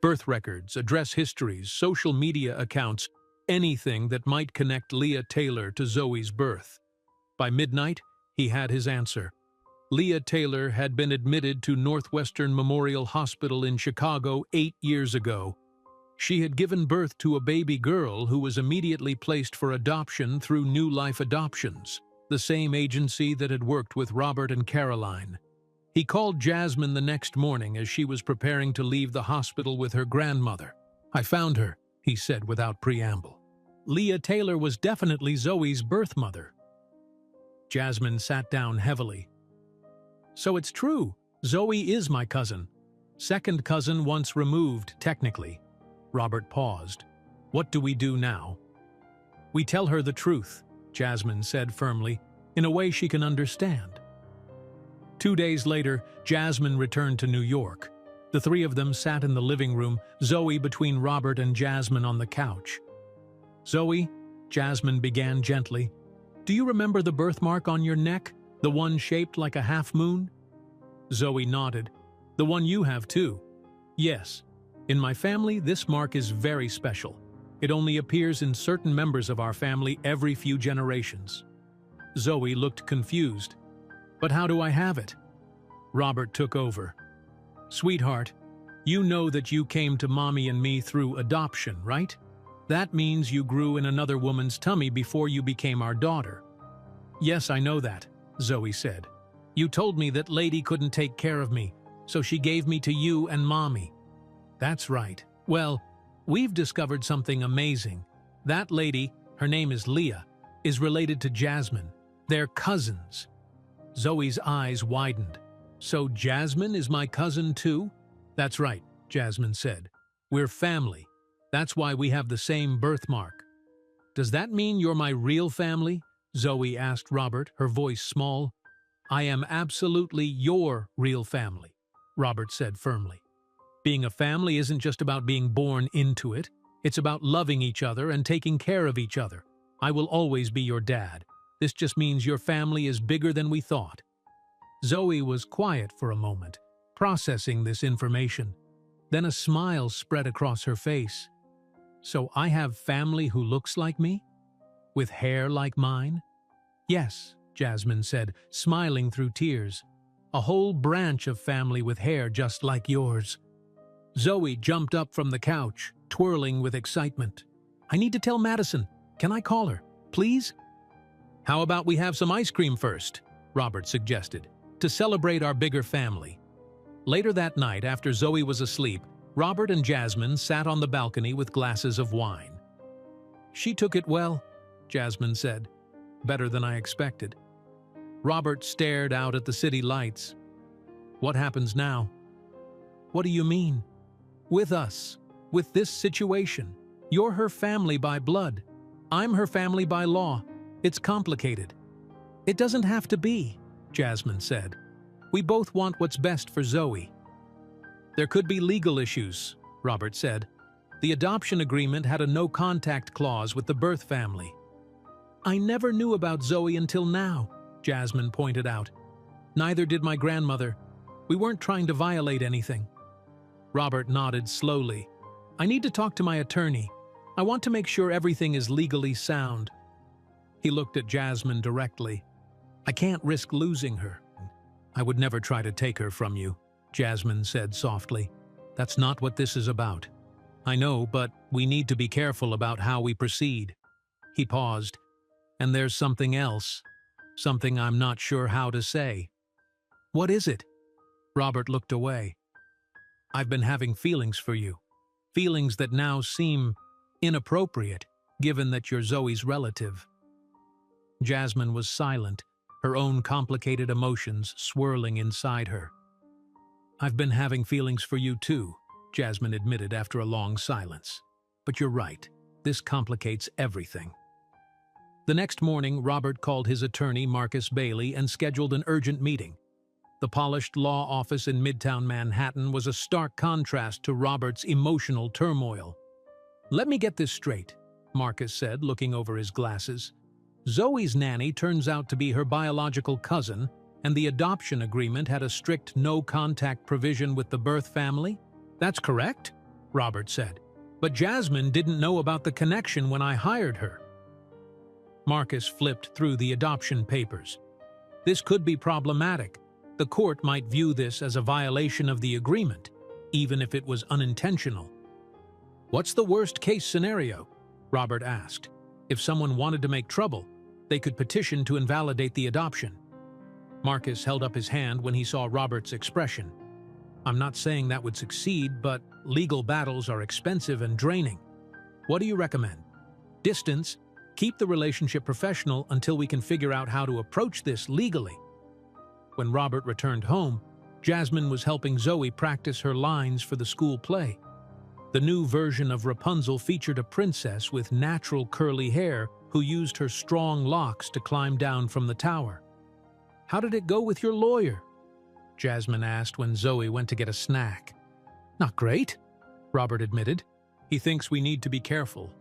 A: Birth records, address histories, social media accounts, anything that might connect Leah Taylor to Zoe's birth. By midnight, he had his answer. Leah Taylor had been admitted to Northwestern Memorial Hospital in Chicago 8 years ago. She had given birth to a baby girl who was immediately placed for adoption through New Life Adoptions, the same agency that had worked with Robert and Caroline. He called Jasmine the next morning as she was preparing to leave the hospital with her grandmother. "I found her," he said without preamble. Leah Taylor was definitely Zoe's birth mother. Jasmine sat down heavily. "So it's true, Zoe is my cousin. Second cousin once removed, technically." Robert paused. "What do we do now?" "We tell her the truth," Jasmine said firmly, "in a way she can understand." 2 days later, Jasmine returned to New York. The three of them sat in the living room, Zoe between Robert and Jasmine on the couch. "Zoe," Jasmine began gently, "do you remember the birthmark on your neck, the one shaped like a half-moon?" Zoe nodded. "The one you have too." "Yes. In my family, this mark is very special. It only appears in certain members of our family every few generations." Zoe looked confused. "But how do I have it?" Robert took over. "Sweetheart, you know that you came to Mommy and me through adoption, right? That means you grew in another woman's tummy before you became our daughter." "Yes, I know that," Zoe said. "You told me that lady couldn't take care of me, so she gave me to you and Mommy." "That's right. Well, we've discovered something amazing. That lady, her name is Leah, is related to Jasmine. They're cousins." Zoe's eyes widened. "So Jasmine is my cousin too?" "That's right," Jasmine said. "We're family. That's why we have the same birthmark." "Does that mean you're my real family?" Zoe asked Robert, her voice small. "I am absolutely your real family," Robert said firmly. "Being a family isn't just about being born into it. It's about loving each other and taking care of each other. I will always be your dad. This just means your family is bigger than we thought." Zoe was quiet for a moment, processing this information. Then a smile spread across her face. "So I have family who looks like me? With hair like mine?" "Yes," Jasmine said, smiling through tears. "A whole branch of family with hair just like yours." Zoe jumped up from the couch, twirling with excitement. "I need to tell Madison. Can I call her, please?" "How about we have some ice cream first?" Robert suggested, "to celebrate our bigger family." Later that night, after Zoe was asleep, Robert and Jasmine sat on the balcony with glasses of wine. "She took it well," Jasmine said. "Better than I expected." Robert stared out at the city lights. "What happens now?" "What do you mean?" "With us. With this situation. You're her family by blood. I'm her family by law. It's complicated." "It doesn't have to be," Jasmine said. "We both want what's best for Zoe." "There could be legal issues," Robert said. "The adoption agreement had a no-contact clause with the birth family." "I never knew about Zoe until now," Jasmine pointed out. "Neither did my grandmother. We weren't trying to violate anything." Robert nodded slowly. "I need to talk to my attorney. I want to make sure everything is legally sound." He looked at Jasmine directly. "I can't risk losing her." "I would never try to take her from you," Jasmine said softly. "That's not what this is about." "I know, but we need to be careful about how we proceed." He paused. "And there's something else. Something I'm not sure how to say." "What is it?" Robert looked away. "I've been having feelings for you. Feelings that now seem inappropriate, given that you're Zoe's relative." Jasmine was silent, her own complicated emotions swirling inside her. "I've been having feelings for you too," Jasmine admitted after a long silence. "But you're right, this complicates everything." The next morning, Robert called his attorney, Marcus Bailey, and scheduled an urgent meeting. The polished law office in Midtown Manhattan was a stark contrast to Robert's emotional turmoil. "Let me get this straight," Marcus said, looking over his glasses. "Zoe's nanny turns out to be her biological cousin, and the adoption agreement had a strict no-contact provision with the birth family? That's correct, Robert said. But Jasmine didn't know about the connection when I hired her. Marcus flipped through the adoption papers. This could be problematic. The court might view this as a violation of the agreement, even if it was unintentional. What's the worst-case scenario? Robert asked. If someone wanted to make trouble, they could petition to invalidate the adoption. Marcus held up his hand when he saw Robert's expression. I'm not saying that would succeed, but legal battles are expensive and draining. What do you recommend? Distance. Keep the relationship professional until we can figure out how to approach this legally. When Robert returned home, Jasmine was helping Zoe practice her lines for the school play. The new version of Rapunzel featured a princess with natural curly hair who used her strong locks to climb down from the tower. How did it go with your lawyer? Jasmine asked when Zoe went to get a snack. Not great, Robert admitted. He thinks we need to be careful.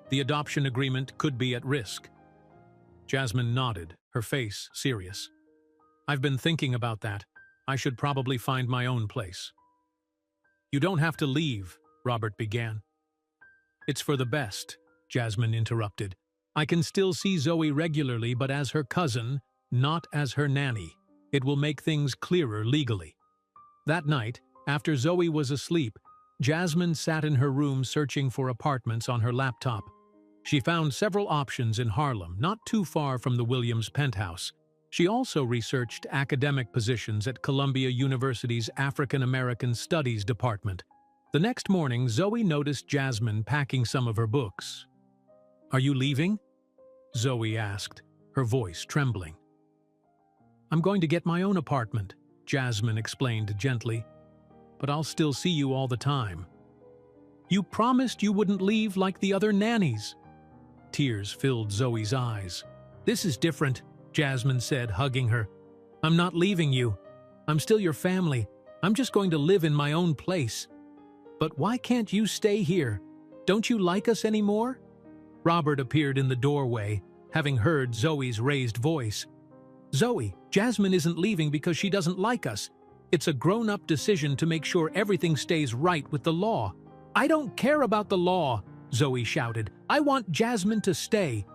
A: The adoption agreement could be at risk. Jasmine nodded, her face serious. I've been thinking about that. I should probably find my own place. You don't have to leave, Robert began. It's for the best, Jasmine interrupted. I can still see Zoe regularly, but as her cousin, not as her nanny. It will make things clearer legally. That night, after Zoe was asleep, Jasmine sat in her room searching for apartments on her laptop. She found several options in Harlem, not too far from the Williams penthouse. She also researched academic positions at Columbia University's African American Studies department. The next morning, Zoe noticed Jasmine packing some of her books. Are you leaving? Zoe asked, her voice trembling. I'm going to get my own apartment, Jasmine explained gently. But I'll still see you all the time. You promised you wouldn't leave like the other nannies. Tears filled Zoe's eyes. This is different, Jasmine said, hugging her. I'm not leaving you. I'm still your family. I'm just going to live in my own place. But why can't you stay here? Don't you like us anymore? Robert appeared in the doorway, having heard Zoe's raised voice. Zoe, Jasmine isn't leaving because she doesn't like us. It's a grown-up decision to make sure everything stays right with the law. I don't care about the law, Zoe shouted. I want Jasmine to stay.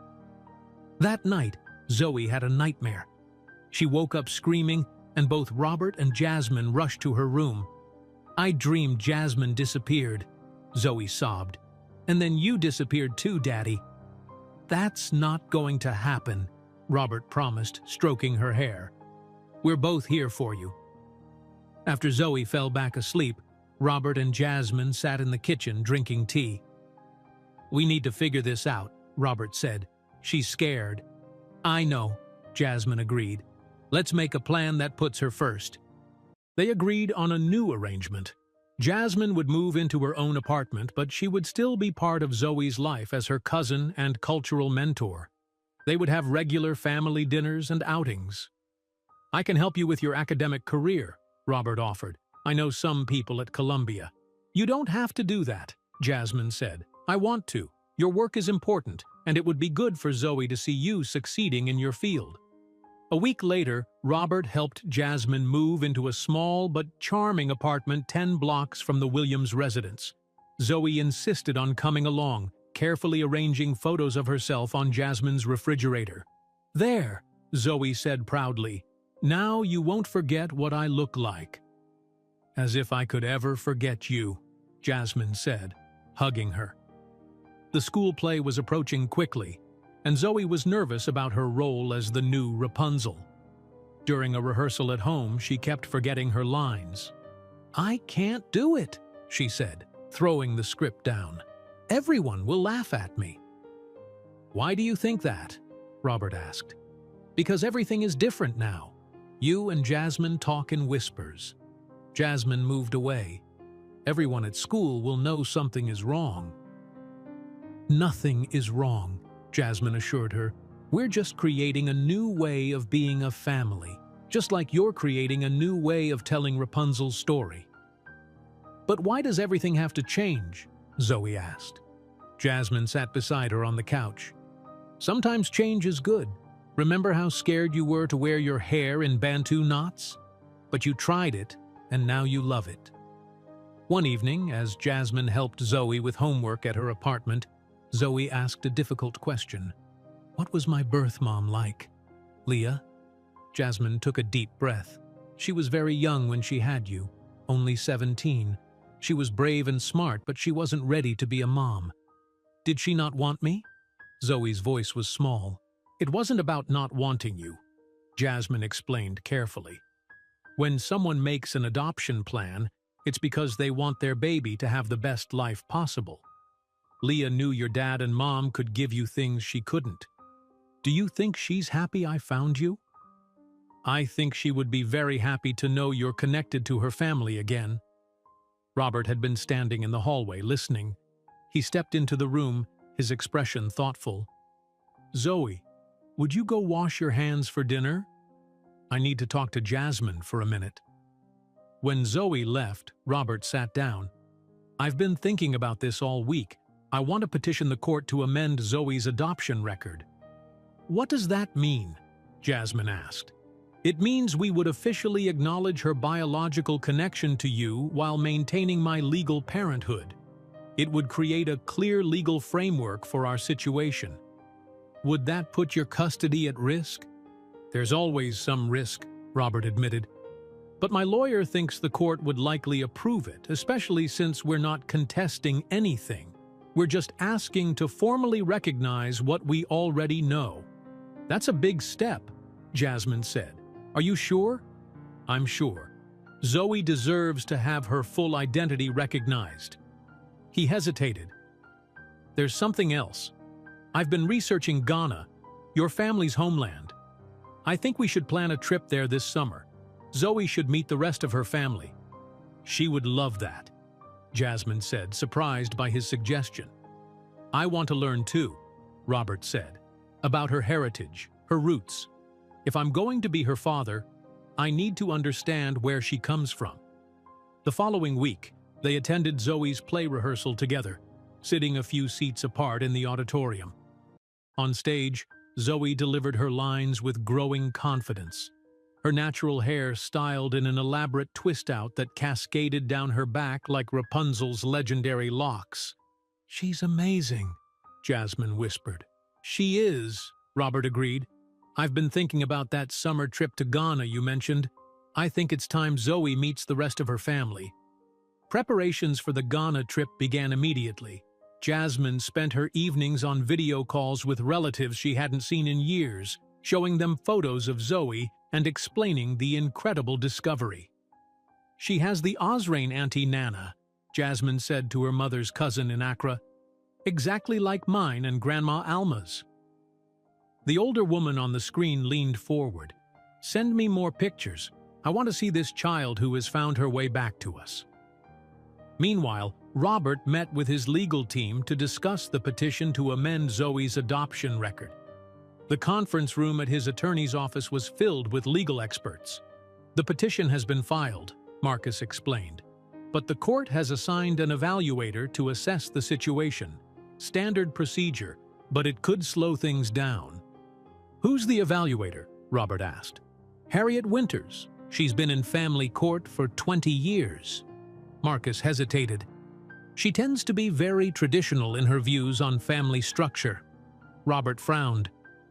A: That night, Zoe had a nightmare. She woke up screaming, and both Robert and Jasmine rushed to her room. I dreamed Jasmine disappeared, Zoe sobbed. And then you disappeared too, Daddy. That's not going to happen, Robert promised, stroking her hair. We're both here for you. After Zoe fell back asleep, Robert and Jasmine sat in the kitchen drinking tea. We need to figure this out, Robert said. She's scared. I know, Jasmine agreed. Let's make a plan that puts her first. They agreed on a new arrangement. Jasmine would move into her own apartment, but she would still be part of Zoe's life as her cousin and cultural mentor. They would have regular family dinners and outings. I can help you with your academic career, Robert offered. I know some people at Columbia. You don't have to do that, Jasmine said. I want to. Your work is important, and it would be good for Zoe to see you succeeding in your field. A week later, Robert helped Jasmine move into a small but charming apartment 10 blocks from the Williams residence. Zoe insisted on coming along, carefully arranging photos of herself on Jasmine's refrigerator. There, Zoe said proudly. Now you won't forget what I look like. As if I could ever forget you, Jasmine said, hugging her. The school play was approaching quickly, and Zoe was nervous about her role as the new Rapunzel. During a rehearsal at home, she kept forgetting her lines. I can't do it, she said, throwing the script down. Everyone will laugh at me. Why do you think that? Robert asked. Because everything is different now. You and Jasmine talk in whispers. Jasmine moved away. Everyone at school will know something is wrong. Nothing is wrong, Jasmine assured her. We're just creating a new way of being a family, just like you're creating a new way of telling Rapunzel's story. But why does everything have to change? Zoe asked. Jasmine sat beside her on the couch. Sometimes change is good. Remember how scared you were to wear your hair in Bantu knots? But you tried it, and now you love it. One evening, as Jasmine helped Zoe with homework at her apartment, Zoe asked a difficult question. "What was my birth mom like, Leah?" Jasmine took a deep breath. She was very young when she had you, only 17. She was brave and smart, but she wasn't ready to be a mom. "Did she not want me?" Zoe's voice was small. "It wasn't about not wanting you," Jasmine explained carefully. "When someone makes an adoption plan, it's because they want their baby to have the best life possible. Leah knew your dad and mom could give you things she couldn't. Do you think she's happy I found you?" "I think she would be very happy to know you're connected to her family again." Robert had been standing in the hallway listening. He stepped into the room, his expression thoughtful. "Zoe, would you go wash your hands for dinner? I need to talk to Jasmine for a minute." When Zoe left, Robert sat down. "I've been thinking about this all week. I want to petition the court to amend Zoe's adoption record." "What does that mean?" Jasmine asked. "It means we would officially acknowledge her biological connection to you while maintaining my legal parenthood. It would create a clear legal framework for our situation." "Would that put your custody at risk?" "There's always some risk," Robert admitted. "But my lawyer thinks the court would likely approve it, especially since we're not contesting anything. We're just asking to formally recognize what we already know." "That's a big step," Jasmine said. "Are you sure?" "I'm sure. Zoe deserves to have her full identity recognized." He hesitated. "There's something else. I've been researching Ghana, your family's homeland. I think we should plan a trip there this summer. Zoe should meet the rest of her family." "She would love that," Jasmine said, surprised by his suggestion. "I want to learn too," Robert said, "about her heritage, her roots. If I'm going to be her father, I need to understand where she comes from." The following week, they attended Zoe's play rehearsal together, sitting a few seats apart in the auditorium. On stage, Zoe delivered her lines with growing confidence. Her natural hair styled in an elaborate twist-out that cascaded down her back like Rapunzel's legendary locks. "She's amazing," Jasmine whispered. "She is," Robert agreed. "I've been thinking about that summer trip to Ghana you mentioned. I think it's time Zoe meets the rest of her family." Preparations for the Ghana trip began immediately. Jasmine spent her evenings on video calls with relatives she hadn't seen in years, showing them photos of Zoe and explaining the incredible discovery. "She has the Osrain Auntie Nana," Jasmine said to her mother's cousin in Accra. "Exactly like mine and Grandma Alma's." The older woman on the screen leaned forward. "Send me more pictures. I want to see this child who has found her way back to us." Meanwhile, Robert met with his legal team to discuss the petition to amend Zoe's adoption record. The conference room at his attorney's office was filled with legal experts. "The petition has been filed," Marcus explained, "but the court has assigned an evaluator to assess the situation. Standard procedure, but it could slow things down." "Who's the evaluator?" Robert asked. "Harriet Winters. She's been in family court for 20 years. Marcus hesitated. "She tends to be very traditional in her views on family structure." Robert frowned.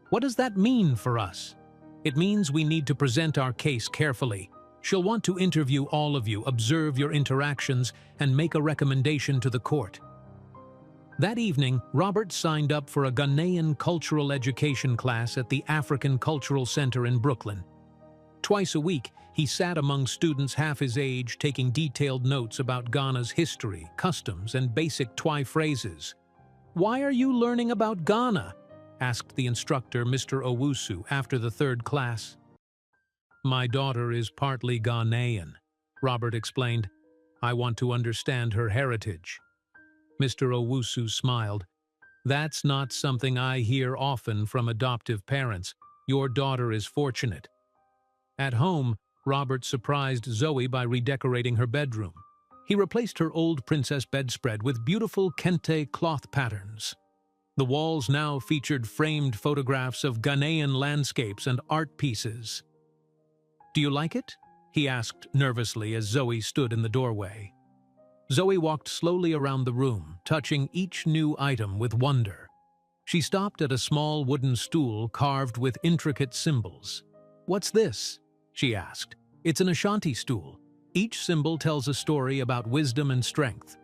A: "What does that mean for us?" "It means we need to present our case carefully. She'll want to interview all of you, observe your interactions, and make a recommendation to the court." That evening, Robert signed up for a Ghanaian cultural education class at the African Cultural Center in Brooklyn. Twice a week, he sat among students half his age taking detailed notes about Ghana's history, customs, and basic Twi phrases. "Why are you learning about Ghana?" asked the instructor, Mr. Owusu, after the third class. "My daughter is partly Ghanaian," Robert explained. "I want to understand her heritage." Mr. Owusu smiled. "That's not something I hear often from adoptive parents. Your daughter is fortunate." At home, Robert surprised Zoe by redecorating her bedroom. He replaced her old princess bedspread with beautiful kente cloth patterns. The walls now featured framed photographs of Ghanaian landscapes and art pieces. "Do you like it?" he asked nervously as Zoe stood in the doorway. Zoe walked slowly around the room, touching each new item with wonder. She stopped at a small wooden stool carved with intricate symbols. "What's this?" she asked. "It's an Ashanti stool. Each symbol tells a story about wisdom and strength."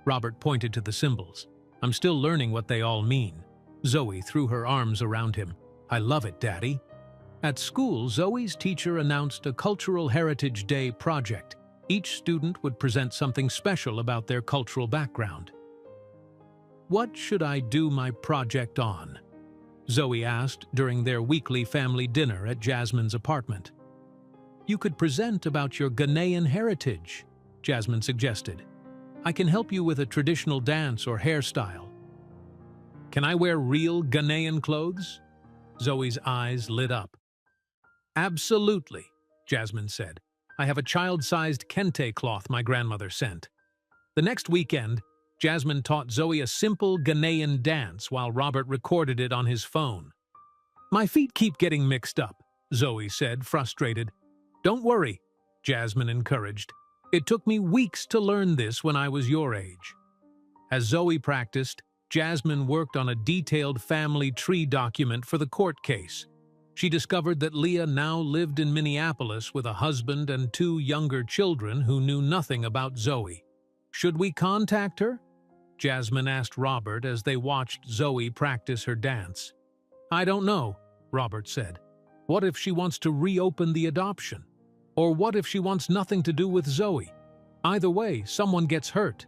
A: Robert pointed to the symbols. "I'm still learning what they all mean." Zoe threw her arms around him. "I love it, Daddy." At school, Zoe's teacher announced a Cultural Heritage Day project. Each student would present something special about their cultural background. "What should I do my project on?" Zoe asked during their weekly family dinner at Jasmine's apartment. "You could present about your Ghanaian heritage," Jasmine suggested. "I can help you with a traditional dance or hairstyle." "Can I wear real Ghanaian clothes?" Zoe's eyes lit up. "Absolutely," Jasmine said. "I have a child-sized kente cloth my grandmother sent." The next weekend, Jasmine taught Zoe a simple Ghanaian dance while Robert recorded it on his phone. "My feet keep getting mixed up," Zoe said, frustrated. "Don't worry," Jasmine encouraged. "It took me weeks to learn this when I was your age." As Zoe practiced, Jasmine worked on a detailed family tree document for the court case. She discovered that Leah now lived in Minneapolis with a husband and 2 younger children who knew nothing about Zoe. "Should we contact her?" Jasmine asked Robert as they watched Zoe practice her dance. "I don't know," Robert said. "What if she wants to reopen the adoption? Or what if she wants nothing to do with Zoe? Either way, someone gets hurt.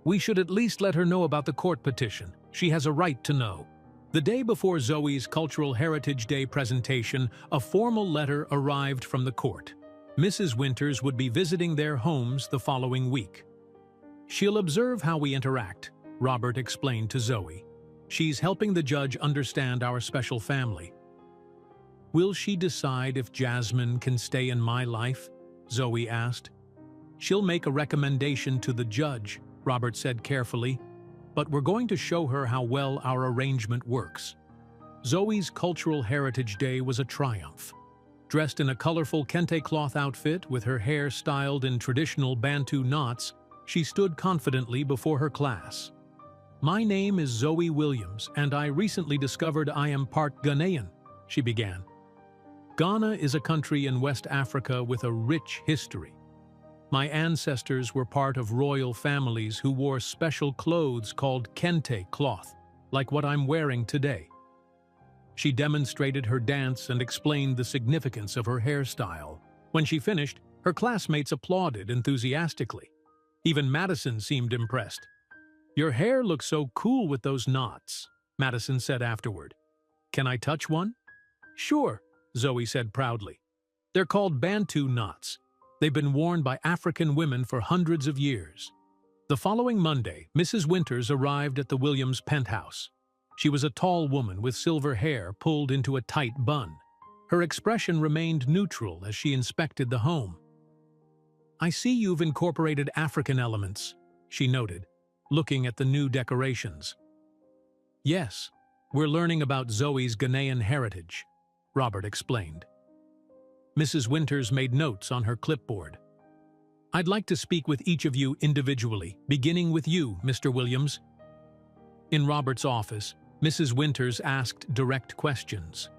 A: We should at least let her know about the court petition. She has a right to know." The day before Zoe's Cultural Heritage Day presentation, a formal letter arrived from the court. Mrs. Winters would be visiting their homes the following week. "She'll observe how we interact," Robert explained to Zoe. "She's helping the judge understand our special family." "Will she decide if Jasmine can stay in my life?" Zoe asked. "She'll make a recommendation to the judge," Robert said carefully. "But we're going to show her how well our arrangement works." Zoe's Cultural Heritage Day was a triumph. Dressed in a colorful kente cloth outfit with her hair styled in traditional Bantu knots, she stood confidently before her class. "My name is Zoe Williams, and I recently discovered I am part Ghanaian," she began. "Ghana is a country in West Africa with a rich history. My ancestors were part of royal families who wore special clothes called kente cloth, like what I'm wearing today." She demonstrated her dance and explained the significance of her hairstyle. When she finished, her classmates applauded enthusiastically. Even Madison seemed impressed. "Your hair looks so cool with those knots," Madison said afterward. "Can I touch one?" "Sure," Zoe said proudly. "They're called Bantu knots. They've been worn by African women for hundreds of years." The following Monday, Mrs. Winters arrived at the Williams penthouse. She was a tall woman with silver hair pulled into a tight bun. Her expression remained neutral as she inspected the home. "I see you've incorporated African elements," she noted, looking at the new decorations. "Yes, we're learning about Zoe's Ghanaian heritage," Robert explained. Mrs. Winters made notes on her clipboard. "I'd like to speak with each of you individually, beginning with you, Mr. Williams." In Robert's office, Mrs. Winters asked direct questions.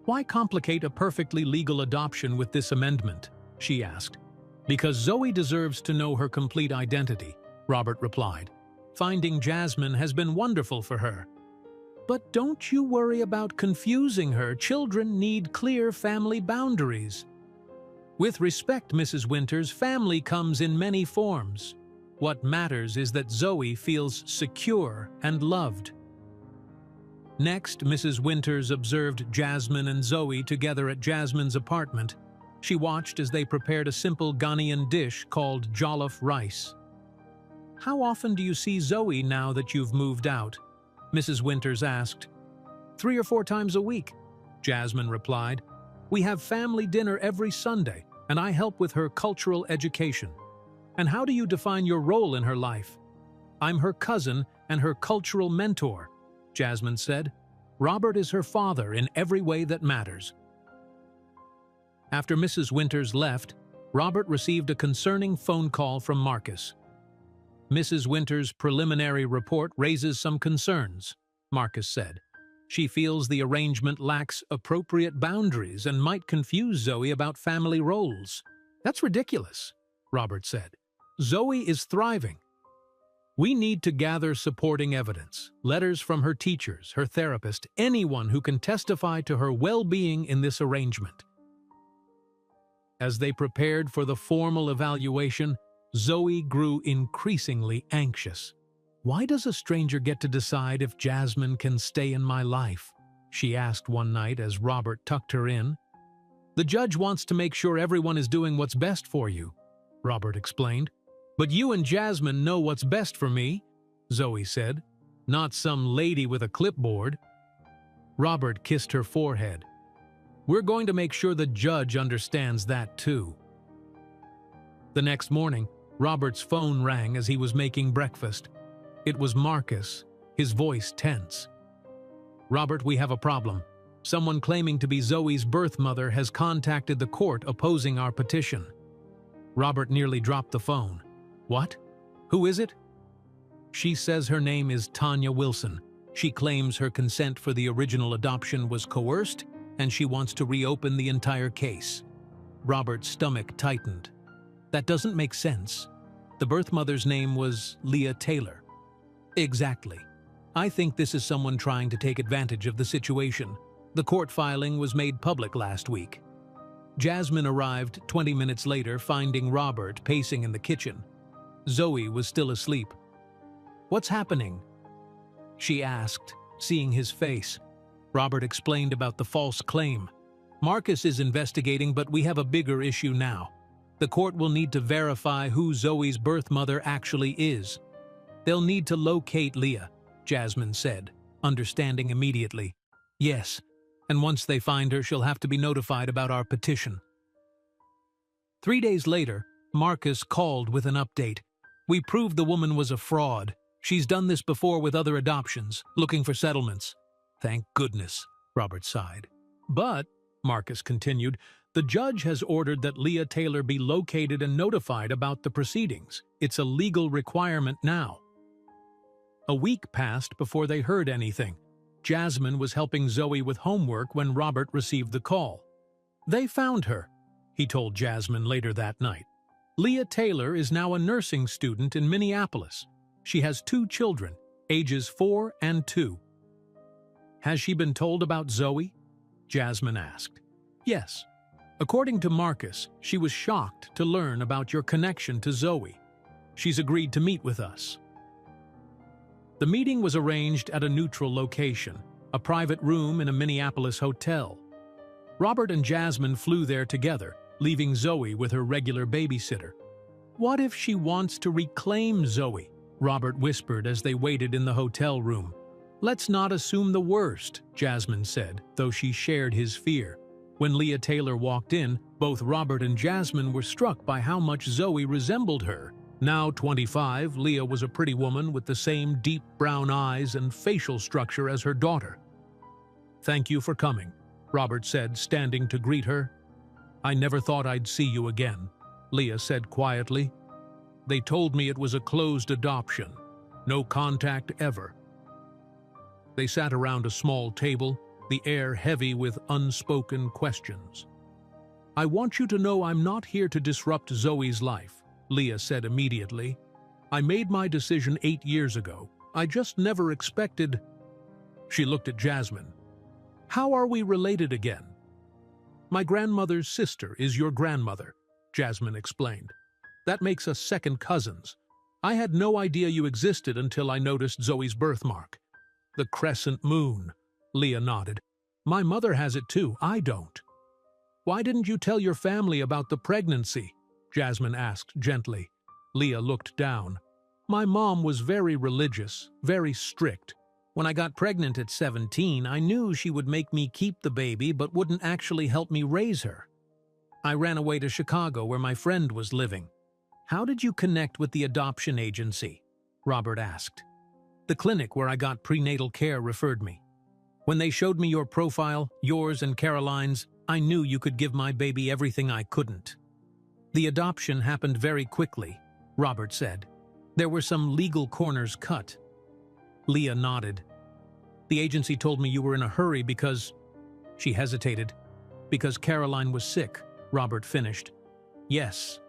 A: "Why complicate a perfectly legal adoption with this amendment?" she asked. "Because Zoe deserves to know her complete identity," Robert replied. "Finding Jasmine has been wonderful for her." "But don't you worry about confusing her. Children need clear family boundaries." "With respect, Mrs. Winters, family comes in many forms. What matters is that Zoe feels secure and loved." Next, Mrs. Winters observed Jasmine and Zoe together at Jasmine's apartment. She watched as they prepared a simple Ghanaian dish called jollof rice. "How often do you see Zoe now that you've moved out?" Mrs. Winters asked. 3 or 4 times a week," Jasmine replied. "We have family dinner every Sunday, and I help with her cultural education." "And how do you define your role in her life?" "I'm her cousin and her cultural mentor," Jasmine said. Robert is her father in every way that matters. After Mrs. Winters left, Robert received a concerning phone call from Marcus. Mrs. Winters' preliminary report raises some concerns, Marcus said. She feels the arrangement lacks appropriate boundaries and might confuse Zoe about family roles. That's ridiculous, Robert said. Zoe is thriving. We need to gather supporting evidence, letters from her teachers, her therapist, anyone who can testify to her well-being in this arrangement. As they prepared for the formal evaluation, Zoe grew increasingly anxious. Why does a stranger get to decide if Jasmine can stay in my life? She asked one night as Robert tucked her in. The judge wants to make sure everyone is doing what's best for you, Robert explained. But you and Jasmine know what's best for me, Zoe said, not some lady with a clipboard. Robert kissed her forehead. We're going to make sure the judge understands that too. The next morning, Robert's phone rang as he was making breakfast. It was Marcus, his voice tense. Robert, we have a problem. Someone claiming to be Zoe's birth mother has contacted the court opposing our petition. Robert nearly dropped the phone. What? Who is it? She says her name is Tanya Wilson. She claims her consent for the original adoption was coerced, and she wants to reopen the entire case. Robert's stomach tightened. That doesn't make sense. The birth mother's name was Leah Taylor. Exactly. I think this is someone trying to take advantage of the situation. The court filing was made public last week. Jasmine arrived 20 minutes later, finding Robert pacing in the kitchen. Zoe was still asleep. What's happening? She asked, seeing his face. Robert explained about the false claim. Marcus is investigating, but we have a bigger issue now. The court will need to verify who Zoe's birth mother actually is. They'll need to locate Leah, Jasmine said, understanding immediately. Yes, and once they find her, she'll have to be notified about our petition. 3 days later, Marcus called with an update. We proved the woman was a fraud. She's done this before with other adoptions, looking for settlements. Thank goodness, Robert sighed. But, Marcus continued, the judge has ordered that Leah Taylor be located and notified about the proceedings. It's a legal requirement now. A week passed before they heard anything. Jasmine was helping Zoe with homework when Robert received the call. They found her, he told Jasmine later that night. Leah Taylor is now a nursing student in Minneapolis. She has 2 children, ages 4 and 2. Has she been told about Zoe? Jasmine asked. Yes. According to Marcus, she was shocked to learn about your connection to Zoe. She's agreed to meet with us. The meeting was arranged at a neutral location, a private room in a Minneapolis hotel. Robert and Jasmine flew there together, leaving Zoe with her regular babysitter. What if she wants to reclaim Zoe? Robert whispered as they waited in the hotel room. Let's not assume the worst, Jasmine said, though she shared his fear. When Leah Taylor walked in, both Robert and Jasmine were struck by how much Zoe resembled her. Now 25, Leah was a pretty woman with the same deep brown eyes and facial structure as her daughter. Thank you for coming, Robert said, standing to greet her. I never thought I'd see you again, Leah said quietly. They told me it was a closed adoption. No contact ever. They sat around a small table, the air heavy with unspoken questions. I want you to know I'm not here to disrupt Zoe's life, Leah said immediately. I made my decision 8 years ago. I just never expected... She looked at Jasmine. How are we related again? My grandmother's sister is your grandmother, Jasmine explained. That makes us second cousins. I had no idea you existed until I noticed Zoe's birthmark. The crescent moon, Leah nodded. My mother has it too, I don't. Why didn't you tell your family about the pregnancy? Jasmine asked gently. Leah looked down. My mom was very religious, very strict. When I got pregnant at 17, I knew she would make me keep the baby but wouldn't actually help me raise her. I ran away to Chicago where my friend was living. How did you connect with the adoption agency? Robert asked. The clinic where I got prenatal care referred me. When they showed me your profile, yours and Caroline's, I knew you could give my baby everything I couldn't. The adoption happened very quickly, Robert said. There were some legal corners cut. Leah nodded. The agency told me you were in a hurry because... She hesitated. Because Caroline was sick, Robert finished. Yes.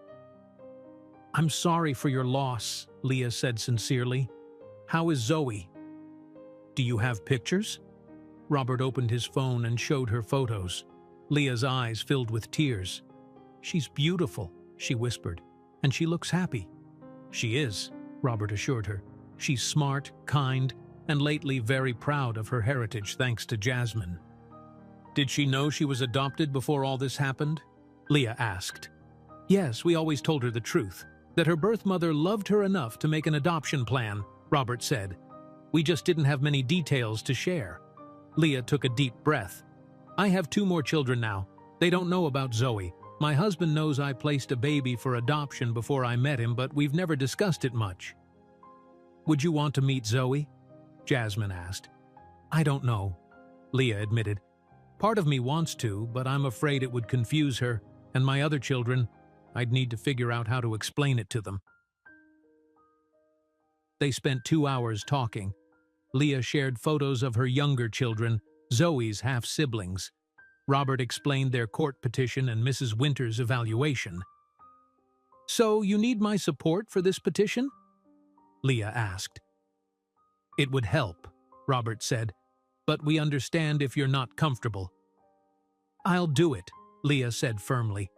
A: I'm sorry for your loss, Leah said sincerely. How is Zoe? Do you have pictures? Robert opened his phone and showed her photos. Leah's eyes filled with tears. She's beautiful, she whispered, and she looks happy. She is, Robert assured her. She's smart, kind, and lately very proud of her heritage thanks to Jasmine. Did she know she was adopted before all this happened? Leah asked. Yes, we always told her the truth, that her birth mother loved her enough to make an adoption plan, Robert said. We just didn't have many details to share. Leah took a deep breath. I have 2 more children now. They don't know about Zoe. My husband knows I placed a baby for adoption before I met him, but we've never discussed it much. Would you want to meet Zoe? Jasmine asked. I don't know, Leah admitted. Part of me wants to, but I'm afraid it would confuse her, and my other children, I'd need to figure out how to explain it to them. They spent 2 hours talking. Leah shared photos of her younger children, Zoe's half-siblings. Robert explained their court petition and Mrs. Winter's evaluation. So you need my support for this petition? Leah asked. It would help, Robert said, but we understand if you're not comfortable. I'll do it, Leah said firmly.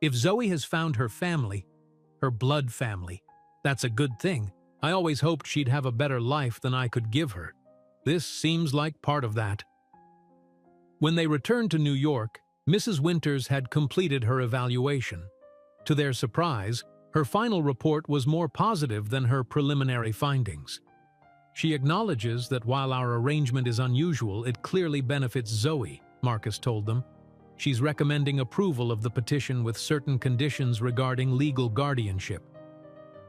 A: If Zoe has found her family, her blood family, that's a good thing. I always hoped she'd have a better life than I could give her. This seems like part of that. When they returned to New York, Mrs. Winters had completed her evaluation. To their surprise, her final report was more positive than her preliminary findings. She acknowledges that while our arrangement is unusual, it clearly benefits Zoe, Marcus told them. She's recommending approval of the petition with certain conditions regarding legal guardianship.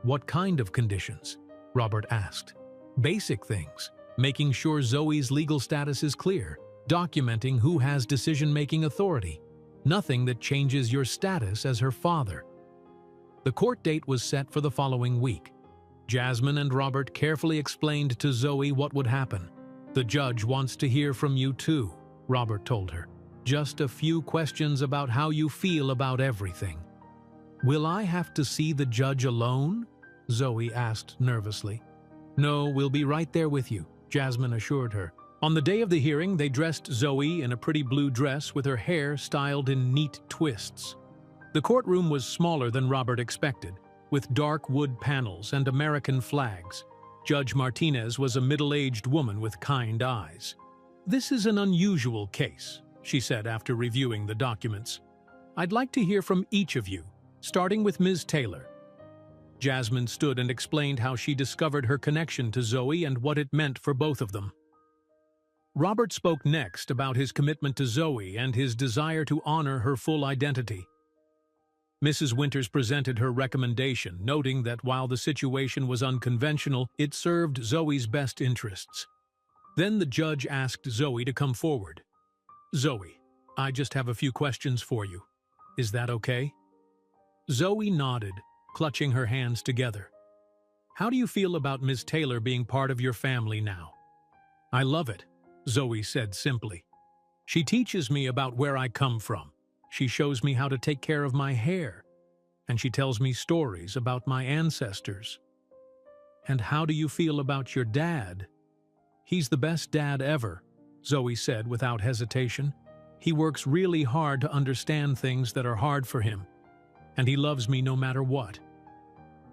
A: What kind of conditions? Robert asked. Basic things, making sure Zoe's legal status is clear, documenting who has decision-making authority, nothing that changes your status as her father. The court date was set for the following week. Jasmine and Robert carefully explained to Zoe what would happen. The judge wants to hear from you too, Robert told her. Just a few questions about how you feel about everything. Will I have to see the judge alone? Zoe asked nervously. No, we'll be right there with you, Jasmine assured her. On the day of the hearing, they dressed Zoe in a pretty blue dress with her hair styled in neat twists. The courtroom was smaller than Robert expected, with dark wood panels and American flags. Judge Martinez was a middle-aged woman with kind eyes. This is an unusual case, she said after reviewing the documents. I'd like to hear from each of you, starting with Ms. Taylor. Jasmine stood and explained how she discovered her connection to Zoe and what it meant for both of them. Robert spoke next about his commitment to Zoe and his desire to honor her full identity. Mrs. Winters presented her recommendation, noting that while the situation was unconventional, it served Zoe's best interests. Then the judge asked Zoe to come forward. Zoe, I just have a few questions for you. Is that okay? Zoe nodded, clutching her hands together. How do you feel about Ms. Taylor being part of your family now? I love it, Zoe said simply. She teaches me about where I come from. She shows me how to take care of my hair, and she tells me stories about my ancestors. And how do you feel about your dad? He's the best dad ever, Zoe said without hesitation. He works really hard to understand things that are hard for him, and he loves me no matter what.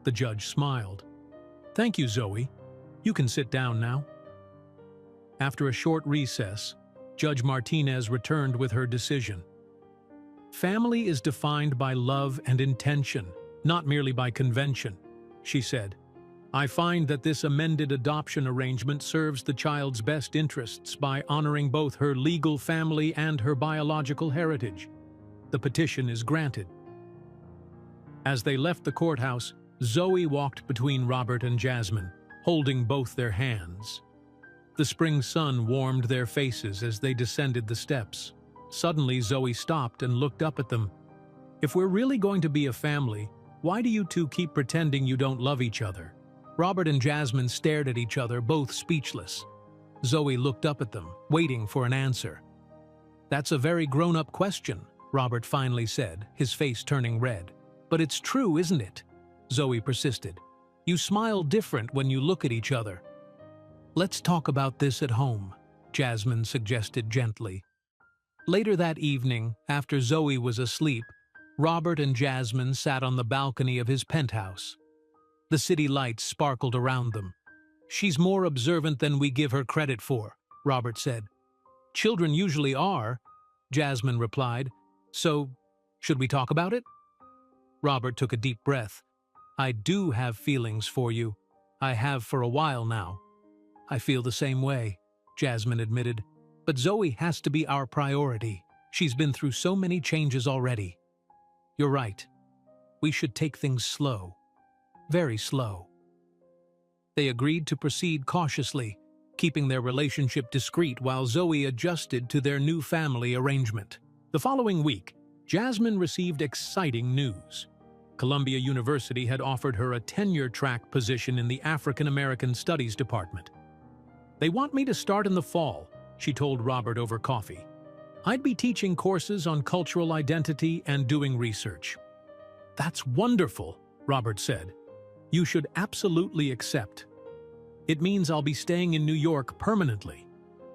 A: The judge smiled. Thank you, Zoe. You can sit down now. After a short recess, Judge Martinez returned with her decision. Family is defined by love and intention, not merely by convention, she said. I find that this amended adoption arrangement serves the child's best interests by honoring both her legal family and her biological heritage. The petition is granted. As they left the courthouse, Zoe walked between Robert and Jasmine. holding both their hands. The spring sun warmed their faces as they descended the steps. Suddenly, Zoe stopped and looked up at them. "If we're really going to be a family, why do you two keep pretending you don't love each other?" Robert and Jasmine stared at each other, both speechless. Zoe looked up at them, waiting for an answer. "That's a very grown-up question," Robert finally said, his face turning red. "But it's true, isn't it?" Zoe persisted. "You smile different when you look at each other." "Let's talk about this at home," Jasmine suggested gently. Later that evening, after Zoe was asleep, Robert and Jasmine sat on the balcony of his penthouse. The city lights sparkled around them. "She's more observant than we give her credit for," Robert said. "Children usually are," Jasmine replied. "So, should we talk about it?" Robert took a deep breath. "I do have feelings for you. I have for a while now." "I feel the same way," Jasmine admitted. "But Zoe has to be our priority. She's been through so many changes already." "You're right. We should take things slow. Very slow." They agreed to proceed cautiously, keeping their relationship discreet while Zoe adjusted to their new family arrangement. The following week, Jasmine received exciting news. Columbia University had offered her a tenure-track position in the African American Studies Department. "They want me to start in the fall," she told Robert over coffee. "I'd be teaching courses on cultural identity and doing research." "That's wonderful," Robert said. "You should absolutely accept." "It means I'll be staying in New York permanently,"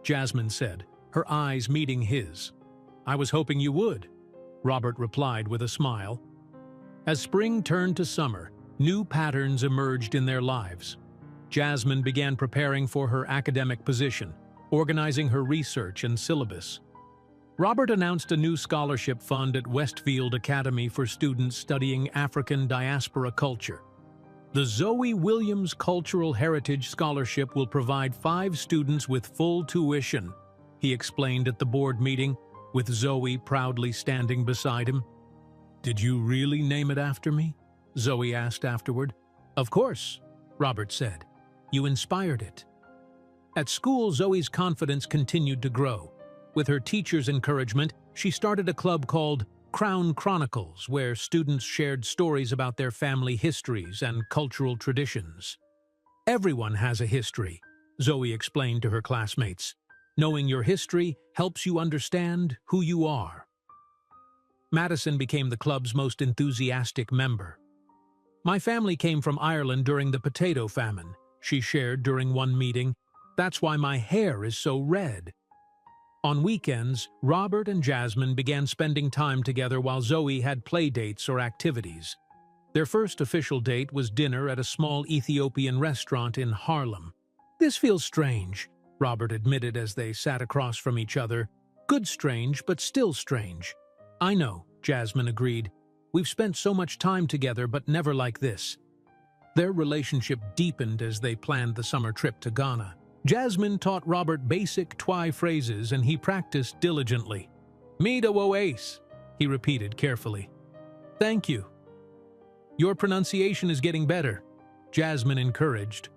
A: Jasmine said, her eyes meeting his. "I was hoping you would," Robert replied with a smile. As spring turned to summer, new patterns emerged in their lives. Jasmine began preparing for her academic position, organizing her research and syllabus. Robert announced a new scholarship fund at Westfield Academy for students studying African diaspora culture. The Zoe Williams Cultural Heritage Scholarship will provide 5 students with full tuition, he explained at the board meeting, with Zoe proudly standing beside him. "Did you really name it after me?" Zoe asked afterward. "Of course," Robert said. "You inspired it." At school, Zoe's confidence continued to grow. With her teacher's encouragement, she started a club called Crown Chronicles, where students shared stories about their family histories and cultural traditions. "Everyone has a history," Zoe explained to her classmates. "Knowing your history helps you understand who you are." Madison became the club's most enthusiastic member. "My family came from Ireland during the potato famine," she shared during one meeting. "That's why my hair is so red." On weekends, Robert and Jasmine began spending time together while Zoe had play dates or activities. Their first official date was dinner at a small Ethiopian restaurant in Harlem. "This feels strange," Robert admitted as they sat across from each other. "Good strange, but still strange." "I know," Jasmine agreed. "We've spent so much time together, but never like this." Their relationship deepened as they planned the summer trip to Ghana. Jasmine taught Robert basic Twi phrases and he practiced diligently. "Mida wo ace," he repeated carefully. "Thank you." "Your pronunciation is getting better," Jasmine encouraged.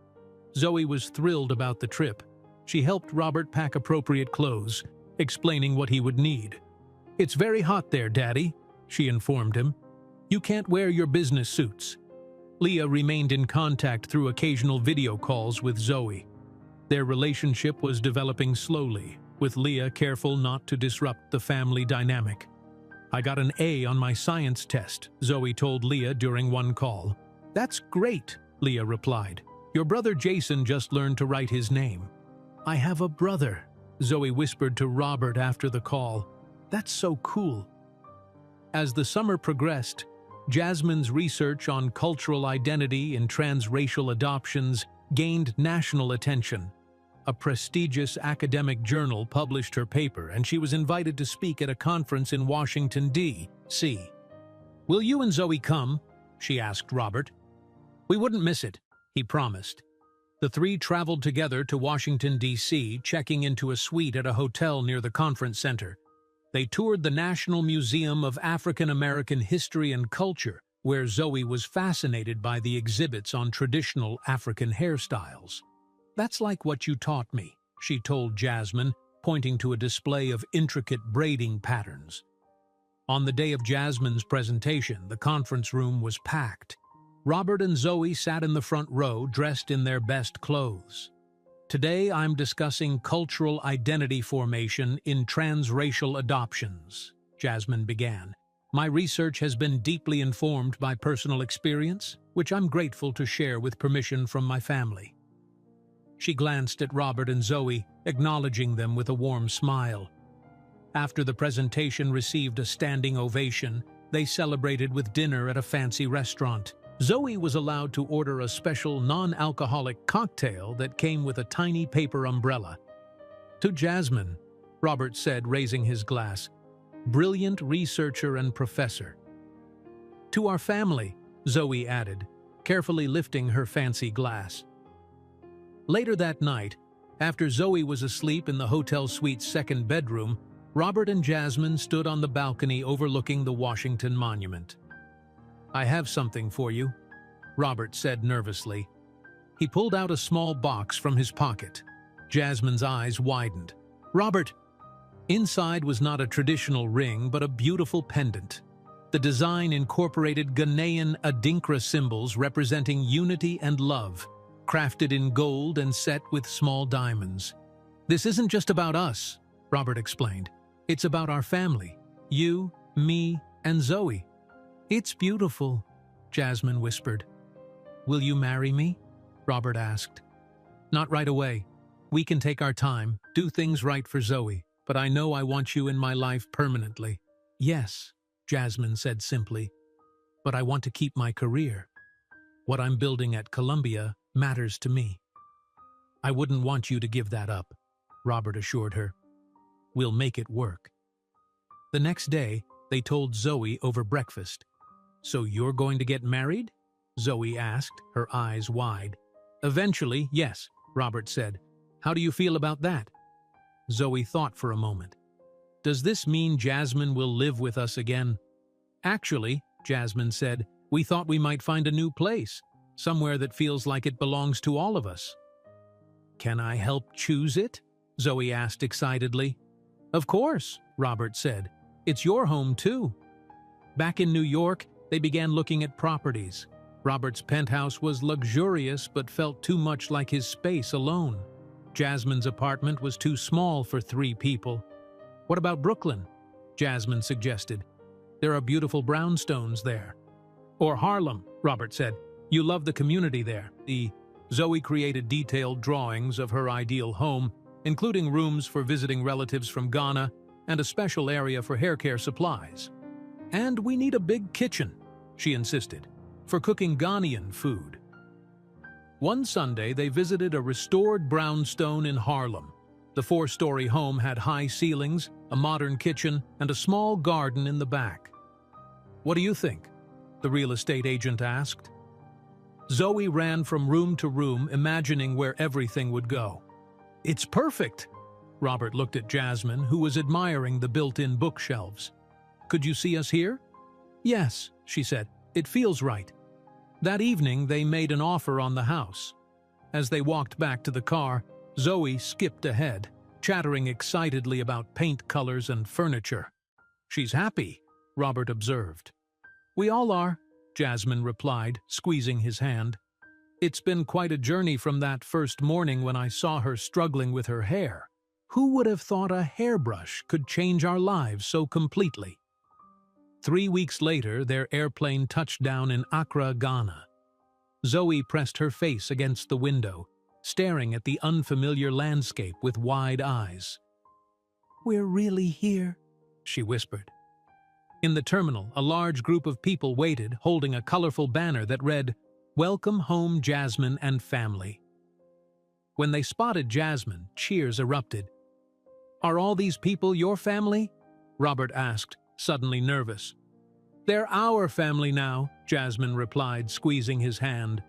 A: Zoe was thrilled about the trip. She helped Robert pack appropriate clothes, explaining what he would need. "It's very hot there, Daddy," she informed him. "You can't wear your business suits." Leah remained in contact through occasional video calls with Zoe. Their relationship was developing slowly, with Leah careful not to disrupt the family dynamic. "I got an A on my science test," Zoe told Leah during one call. "That's great," Leah replied. "Your brother Jason just learned to write his name." "I have a brother," Zoe whispered to Robert after the call. "That's so cool." As the summer progressed, Jasmine's research on cultural identity and transracial adoptions gained national attention. A prestigious academic journal published her paper, and she was invited to speak at a conference in Washington, D.C. "Will you and Zoe come?" she asked Robert. "We wouldn't miss it," he promised. The three traveled together to Washington, D.C., checking into a suite at a hotel near the conference center. They toured the National Museum of African American History and Culture, where Zoe was fascinated by the exhibits on traditional African hairstyles. "That's like what you taught me," she told Jasmine, pointing to a display of intricate braiding patterns. On the day of Jasmine's presentation, the conference room was packed. Robert and Zoe sat in the front row, dressed in their best clothes. "Today I'm discussing cultural identity formation in transracial adoptions," Jasmine began. "My research has been deeply informed by personal experience, which I'm grateful to share with permission from my family." She glanced at Robert and Zoe, acknowledging them with a warm smile. After the presentation received a standing ovation, they celebrated with dinner at a fancy restaurant. Zoe was allowed to order a special non-alcoholic cocktail that came with a tiny paper umbrella. To Jasmine, Robert said, raising his glass, "Brilliant researcher and professor." "To our family," Zoe added, carefully lifting her fancy glass. Later that night, after Zoe was asleep in the hotel suite's second bedroom, Robert and Jasmine stood on the balcony overlooking the Washington Monument. "I have something for you," Robert said nervously. He pulled out a small box from his pocket. Jasmine's eyes widened. "Robert!" Inside was not a traditional ring, but a beautiful pendant. The design incorporated Ghanaian Adinkra symbols representing unity and love, crafted in gold and set with small diamonds. "This isn't just about us," Robert explained. "It's about our family, you, me, and Zoe." "It's beautiful," Jasmine whispered. "Will you marry me?" Robert asked. "Not right away. We can take our time, do things right for Zoe, but I know I want you in my life permanently." "Yes," Jasmine said simply, "but I want to keep my career. What I'm building at Columbia matters to me." "I wouldn't want you to give that up," Robert assured her. "We'll make it work." The next day, they told Zoe over breakfast. "So you're going to get married?" Zoe asked, her eyes wide. "Eventually, yes," Robert said. "How do you feel about that?" Zoe thought for a moment. "Does this mean Jasmine will live with us again?" "Actually," Jasmine said, "we thought we might find a new place, somewhere that feels like it belongs to all of us." "Can I help choose it?" Zoe asked excitedly. "Of course," Robert said. "It's your home too." Back in New York, they began looking at properties. Robert's penthouse was luxurious but felt too much like his space alone. Jasmine's apartment was too small for 3 people. "What about Brooklyn?" Jasmine suggested. "There are beautiful brownstones there." "Or Harlem," Robert said. "You love the community there." Zoe created detailed drawings of her ideal home, including rooms for visiting relatives from Ghana and a special area for hair care supplies. "And we need a big kitchen," she insisted, "for cooking Ghanaian food." One Sunday, they visited a restored brownstone in Harlem. The 4-story home had high ceilings, a modern kitchen, and a small garden in the back. "What do you think?" the real estate agent asked. Zoe ran from room to room, imagining where everything would go. "It's perfect!" Robert looked at Jasmine, who was admiring the built-in bookshelves. "Could you see us here?" "Yes," she said. "It feels right." That evening, they made an offer on the house. As they walked back to the car, Zoe skipped ahead, chattering excitedly about paint colors and furniture. "She's happy," Robert observed. "We all are," Jasmine replied, squeezing his hand. "It's been quite a journey from that first morning when I saw her struggling with her hair. Who would have thought a hairbrush could change our lives so completely?" 3 weeks later, their airplane touched down in Accra, Ghana. Zoe pressed her face against the window, staring at the unfamiliar landscape with wide eyes. "We're really here," she whispered. In the terminal, a large group of people waited, holding a colorful banner that read, "Welcome home, Jasmine and family." When they spotted Jasmine, cheers erupted. "Are all these people your family?" Robert asked, suddenly nervous. "They're our family now," Jasmine replied, squeezing his hand.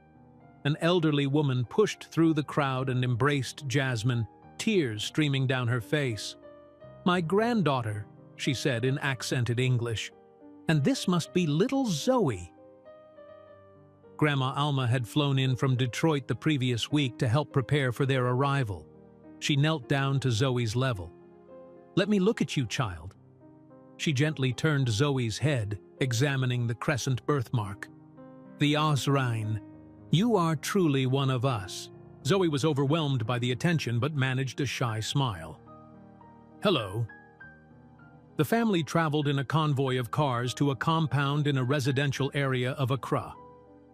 A: An elderly woman pushed through the crowd and embraced Jasmine, tears streaming down her face. "My granddaughter," she said in accented English. "And this must be little Zoe." Grandma Alma had flown in from Detroit the previous week to help prepare for their arrival. She knelt down to Zoe's level. "Let me look at you, child." She gently turned Zoe's head, examining the crescent birthmark. "The Osrine. You are truly one of us." Zoe was overwhelmed by the attention but managed a shy smile. "Hello." The family traveled in a convoy of cars to a compound in a residential area of Accra.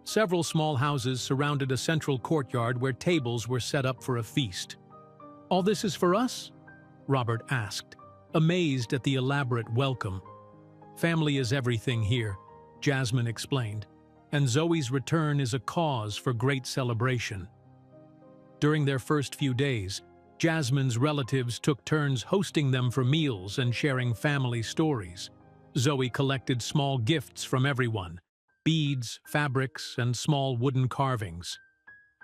A: Several small houses surrounded a central courtyard where tables were set up for a feast. "All this is for us?" Robert asked, amazed at the elaborate welcome. "Family is everything here," Jasmine explained, "and Zoe's return is a cause for great celebration." During their first few days, Jasmine's relatives took turns hosting them for meals and sharing family stories. Zoe collected small gifts from everyone: beads, fabrics, and small wooden carvings.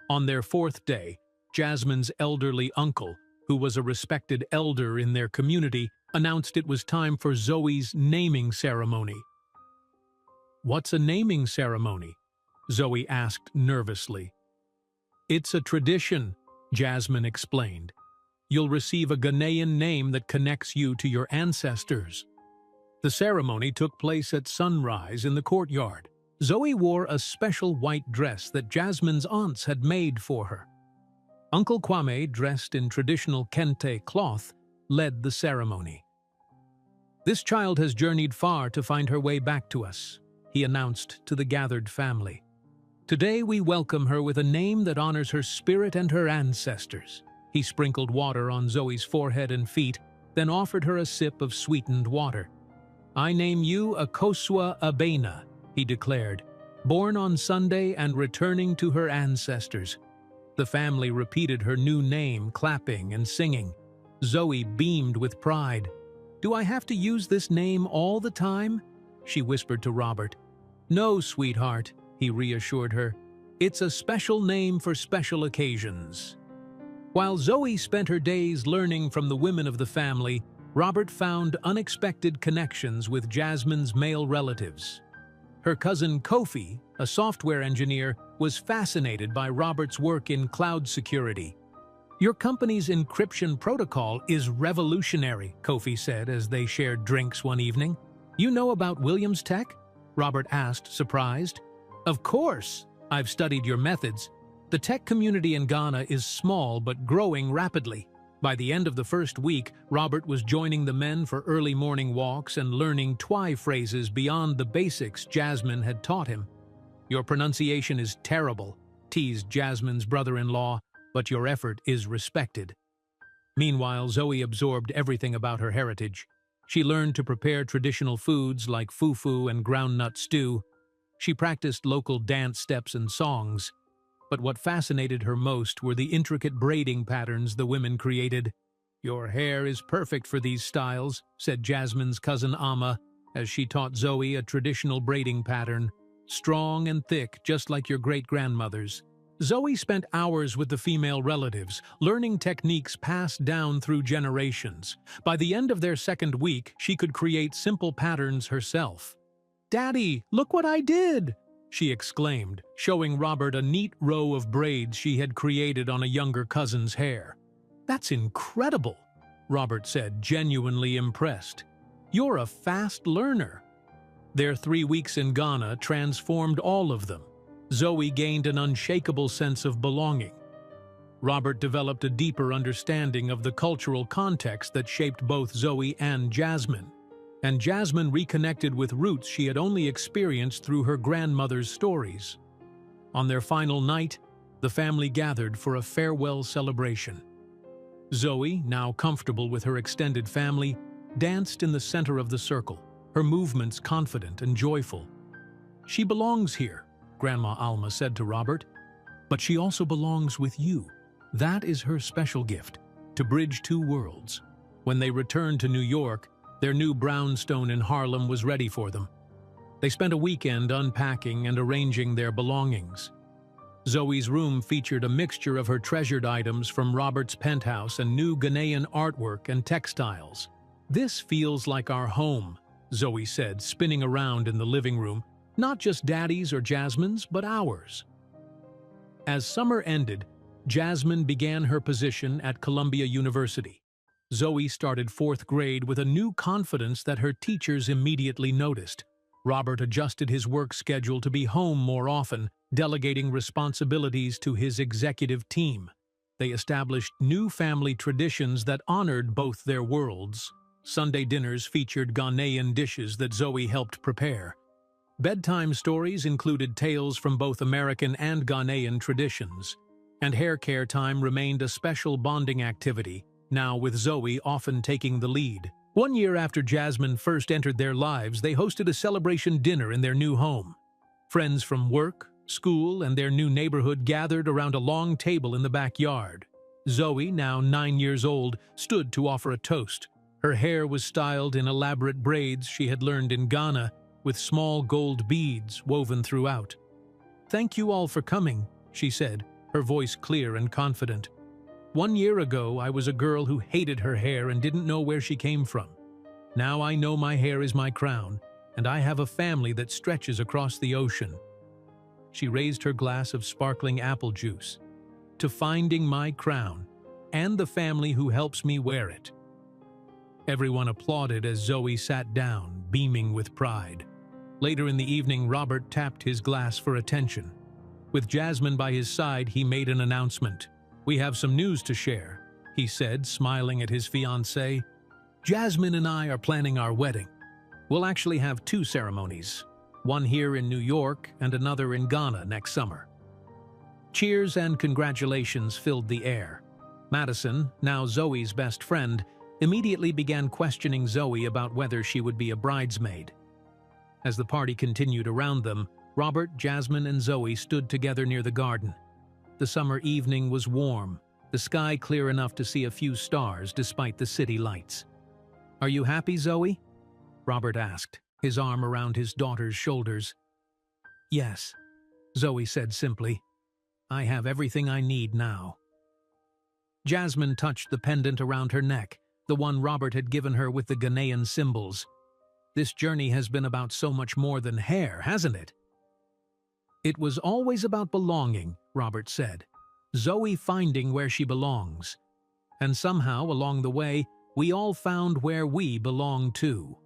A: On their fourth day, Jasmine's elderly uncle, who was a respected elder in their community, announced it was time for Zoe's naming ceremony. "What's a naming ceremony?" Zoe asked nervously. "It's a tradition," Jasmine explained. "You'll receive a Ghanaian name that connects you to your ancestors." The ceremony took place at sunrise in the courtyard. Zoe wore a special white dress that Jasmine's aunts had made for her. Uncle Kwame, dressed in traditional kente cloth, led the ceremony. "This child has journeyed far to find her way back to us," he announced to the gathered family. "Today we welcome her with a name that honors her spirit and her ancestors." He sprinkled water on Zoe's forehead and feet, then offered her a sip of sweetened water. "I name you Akosua Abena," he declared, "born on Sunday and returning to her ancestors." The family repeated her new name, clapping and singing. Zoe beamed with pride. "Do I have to use this name all the time?" she whispered to Robert. "No, sweetheart," he reassured her. "It's a special name for special occasions." While Zoe spent her days learning from the women of the family, Robert found unexpected connections with Jasmine's male relatives. Her cousin Kofi, a software engineer, was fascinated by Robert's work in cloud security. "Your company's encryption protocol is revolutionary," Kofi said as they shared drinks one evening. "You know about Williams Tech?" Robert asked, surprised. "Of course. I've studied your methods. The tech community in Ghana is small but growing rapidly." By the end of the first week, Robert was joining the men for early morning walks and learning Twi phrases beyond the basics Jasmine had taught him. "Your pronunciation is terrible," teased Jasmine's brother-in-law, "but your effort is respected." Meanwhile, Zoe absorbed everything about her heritage. She learned to prepare traditional foods like fufu and groundnut stew. She practiced local dance steps and songs. But what fascinated her most were the intricate braiding patterns the women created. "Your hair is perfect for these styles," said Jasmine's cousin Amma, as she taught Zoe a traditional braiding pattern. "Strong and thick, just like your great-grandmother's." Zoe spent hours with the female relatives, learning techniques passed down through generations. By the end of their second week, she could create simple patterns herself. "Daddy, look what I did!" she exclaimed, showing Robert a neat row of braids she had created on a younger cousin's hair. "That's incredible," Robert said, genuinely impressed. "You're a fast learner." Their 3 weeks in Ghana transformed all of them. Zoe gained an unshakable sense of belonging. Robert developed a deeper understanding of the cultural context that shaped both Zoe and Jasmine. And Jasmine reconnected with roots she had only experienced through her grandmother's stories. On their final night, the family gathered for a farewell celebration. Zoe, now comfortable with her extended family, danced in the center of the circle, her movements confident and joyful. "She belongs here," Grandma Alma said to Robert, "but she also belongs with you. That is her special gift, to bridge two worlds." When they returned to New York, their new brownstone in Harlem was ready for them. They spent a weekend unpacking and arranging their belongings. Zoe's room featured a mixture of her treasured items from Robert's penthouse and new Ghanaian artwork and textiles. "This feels like our home," Zoe said, spinning around in the living room. Not just Daddy's or Jasmine's, but ours. As summer ended, Jasmine began her position at Columbia University. Zoe started 4th grade with a new confidence that her teachers immediately noticed. Robert adjusted his work schedule to be home more often, delegating responsibilities to his executive team. They established new family traditions that honored both their worlds. Sunday dinners featured Ghanaian dishes that Zoe helped prepare. Bedtime stories included tales from both American and Ghanaian traditions. And hair care time remained a special bonding activity, now with Zoe often taking the lead. One year after Jasmine first entered their lives, they hosted a celebration dinner in their new home. Friends from work, school, and their new neighborhood gathered around a long table in the backyard. Zoe, now 9 years old, stood to offer a toast. Her hair was styled in elaborate braids she had learned in Ghana, with small gold beads woven throughout. "Thank you all for coming," she said, her voice clear and confident. "1 year ago, I was a girl who hated her hair and didn't know where she came from. Now I know my hair is my crown, and I have a family that stretches across the ocean." She raised her glass of sparkling apple juice. "To finding my crown, and the family who helps me wear it." Everyone applauded as Zoe sat down, beaming with pride. Later in the evening, Robert tapped his glass for attention. With Jasmine by his side, he made an announcement. "We have some news to share," he said, smiling at his fiancée. "Jasmine and I are planning our wedding. We'll actually have 2 ceremonies, one here in New York and another in Ghana next summer." Cheers and congratulations filled the air. Madison, now Zoe's best friend, immediately began questioning Zoe about whether she would be a bridesmaid. As the party continued around them, Robert, Jasmine, and Zoe stood together near the garden. The summer evening was warm, the sky clear enough to see a few stars despite the city lights. "Are you happy, Zoe?" Robert asked, his arm around his daughter's shoulders. "Yes," Zoe said simply. "I have everything I need now." Jasmine touched the pendant around her neck, the one Robert had given her with the Ghanaian symbols. "This journey has been about so much more than hair, hasn't it?" "It was always about belonging," Robert said. "Zoe finding where she belongs. And somehow, along the way, we all found where we belong too."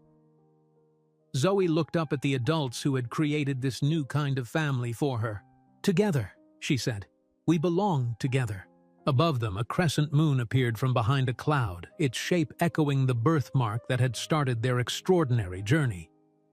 A: Zoe looked up at the adults who had created this new kind of family for her. "Together," she said. "We belong together." Above them, a crescent moon appeared from behind a cloud, its shape echoing the birthmark that had started their extraordinary journey.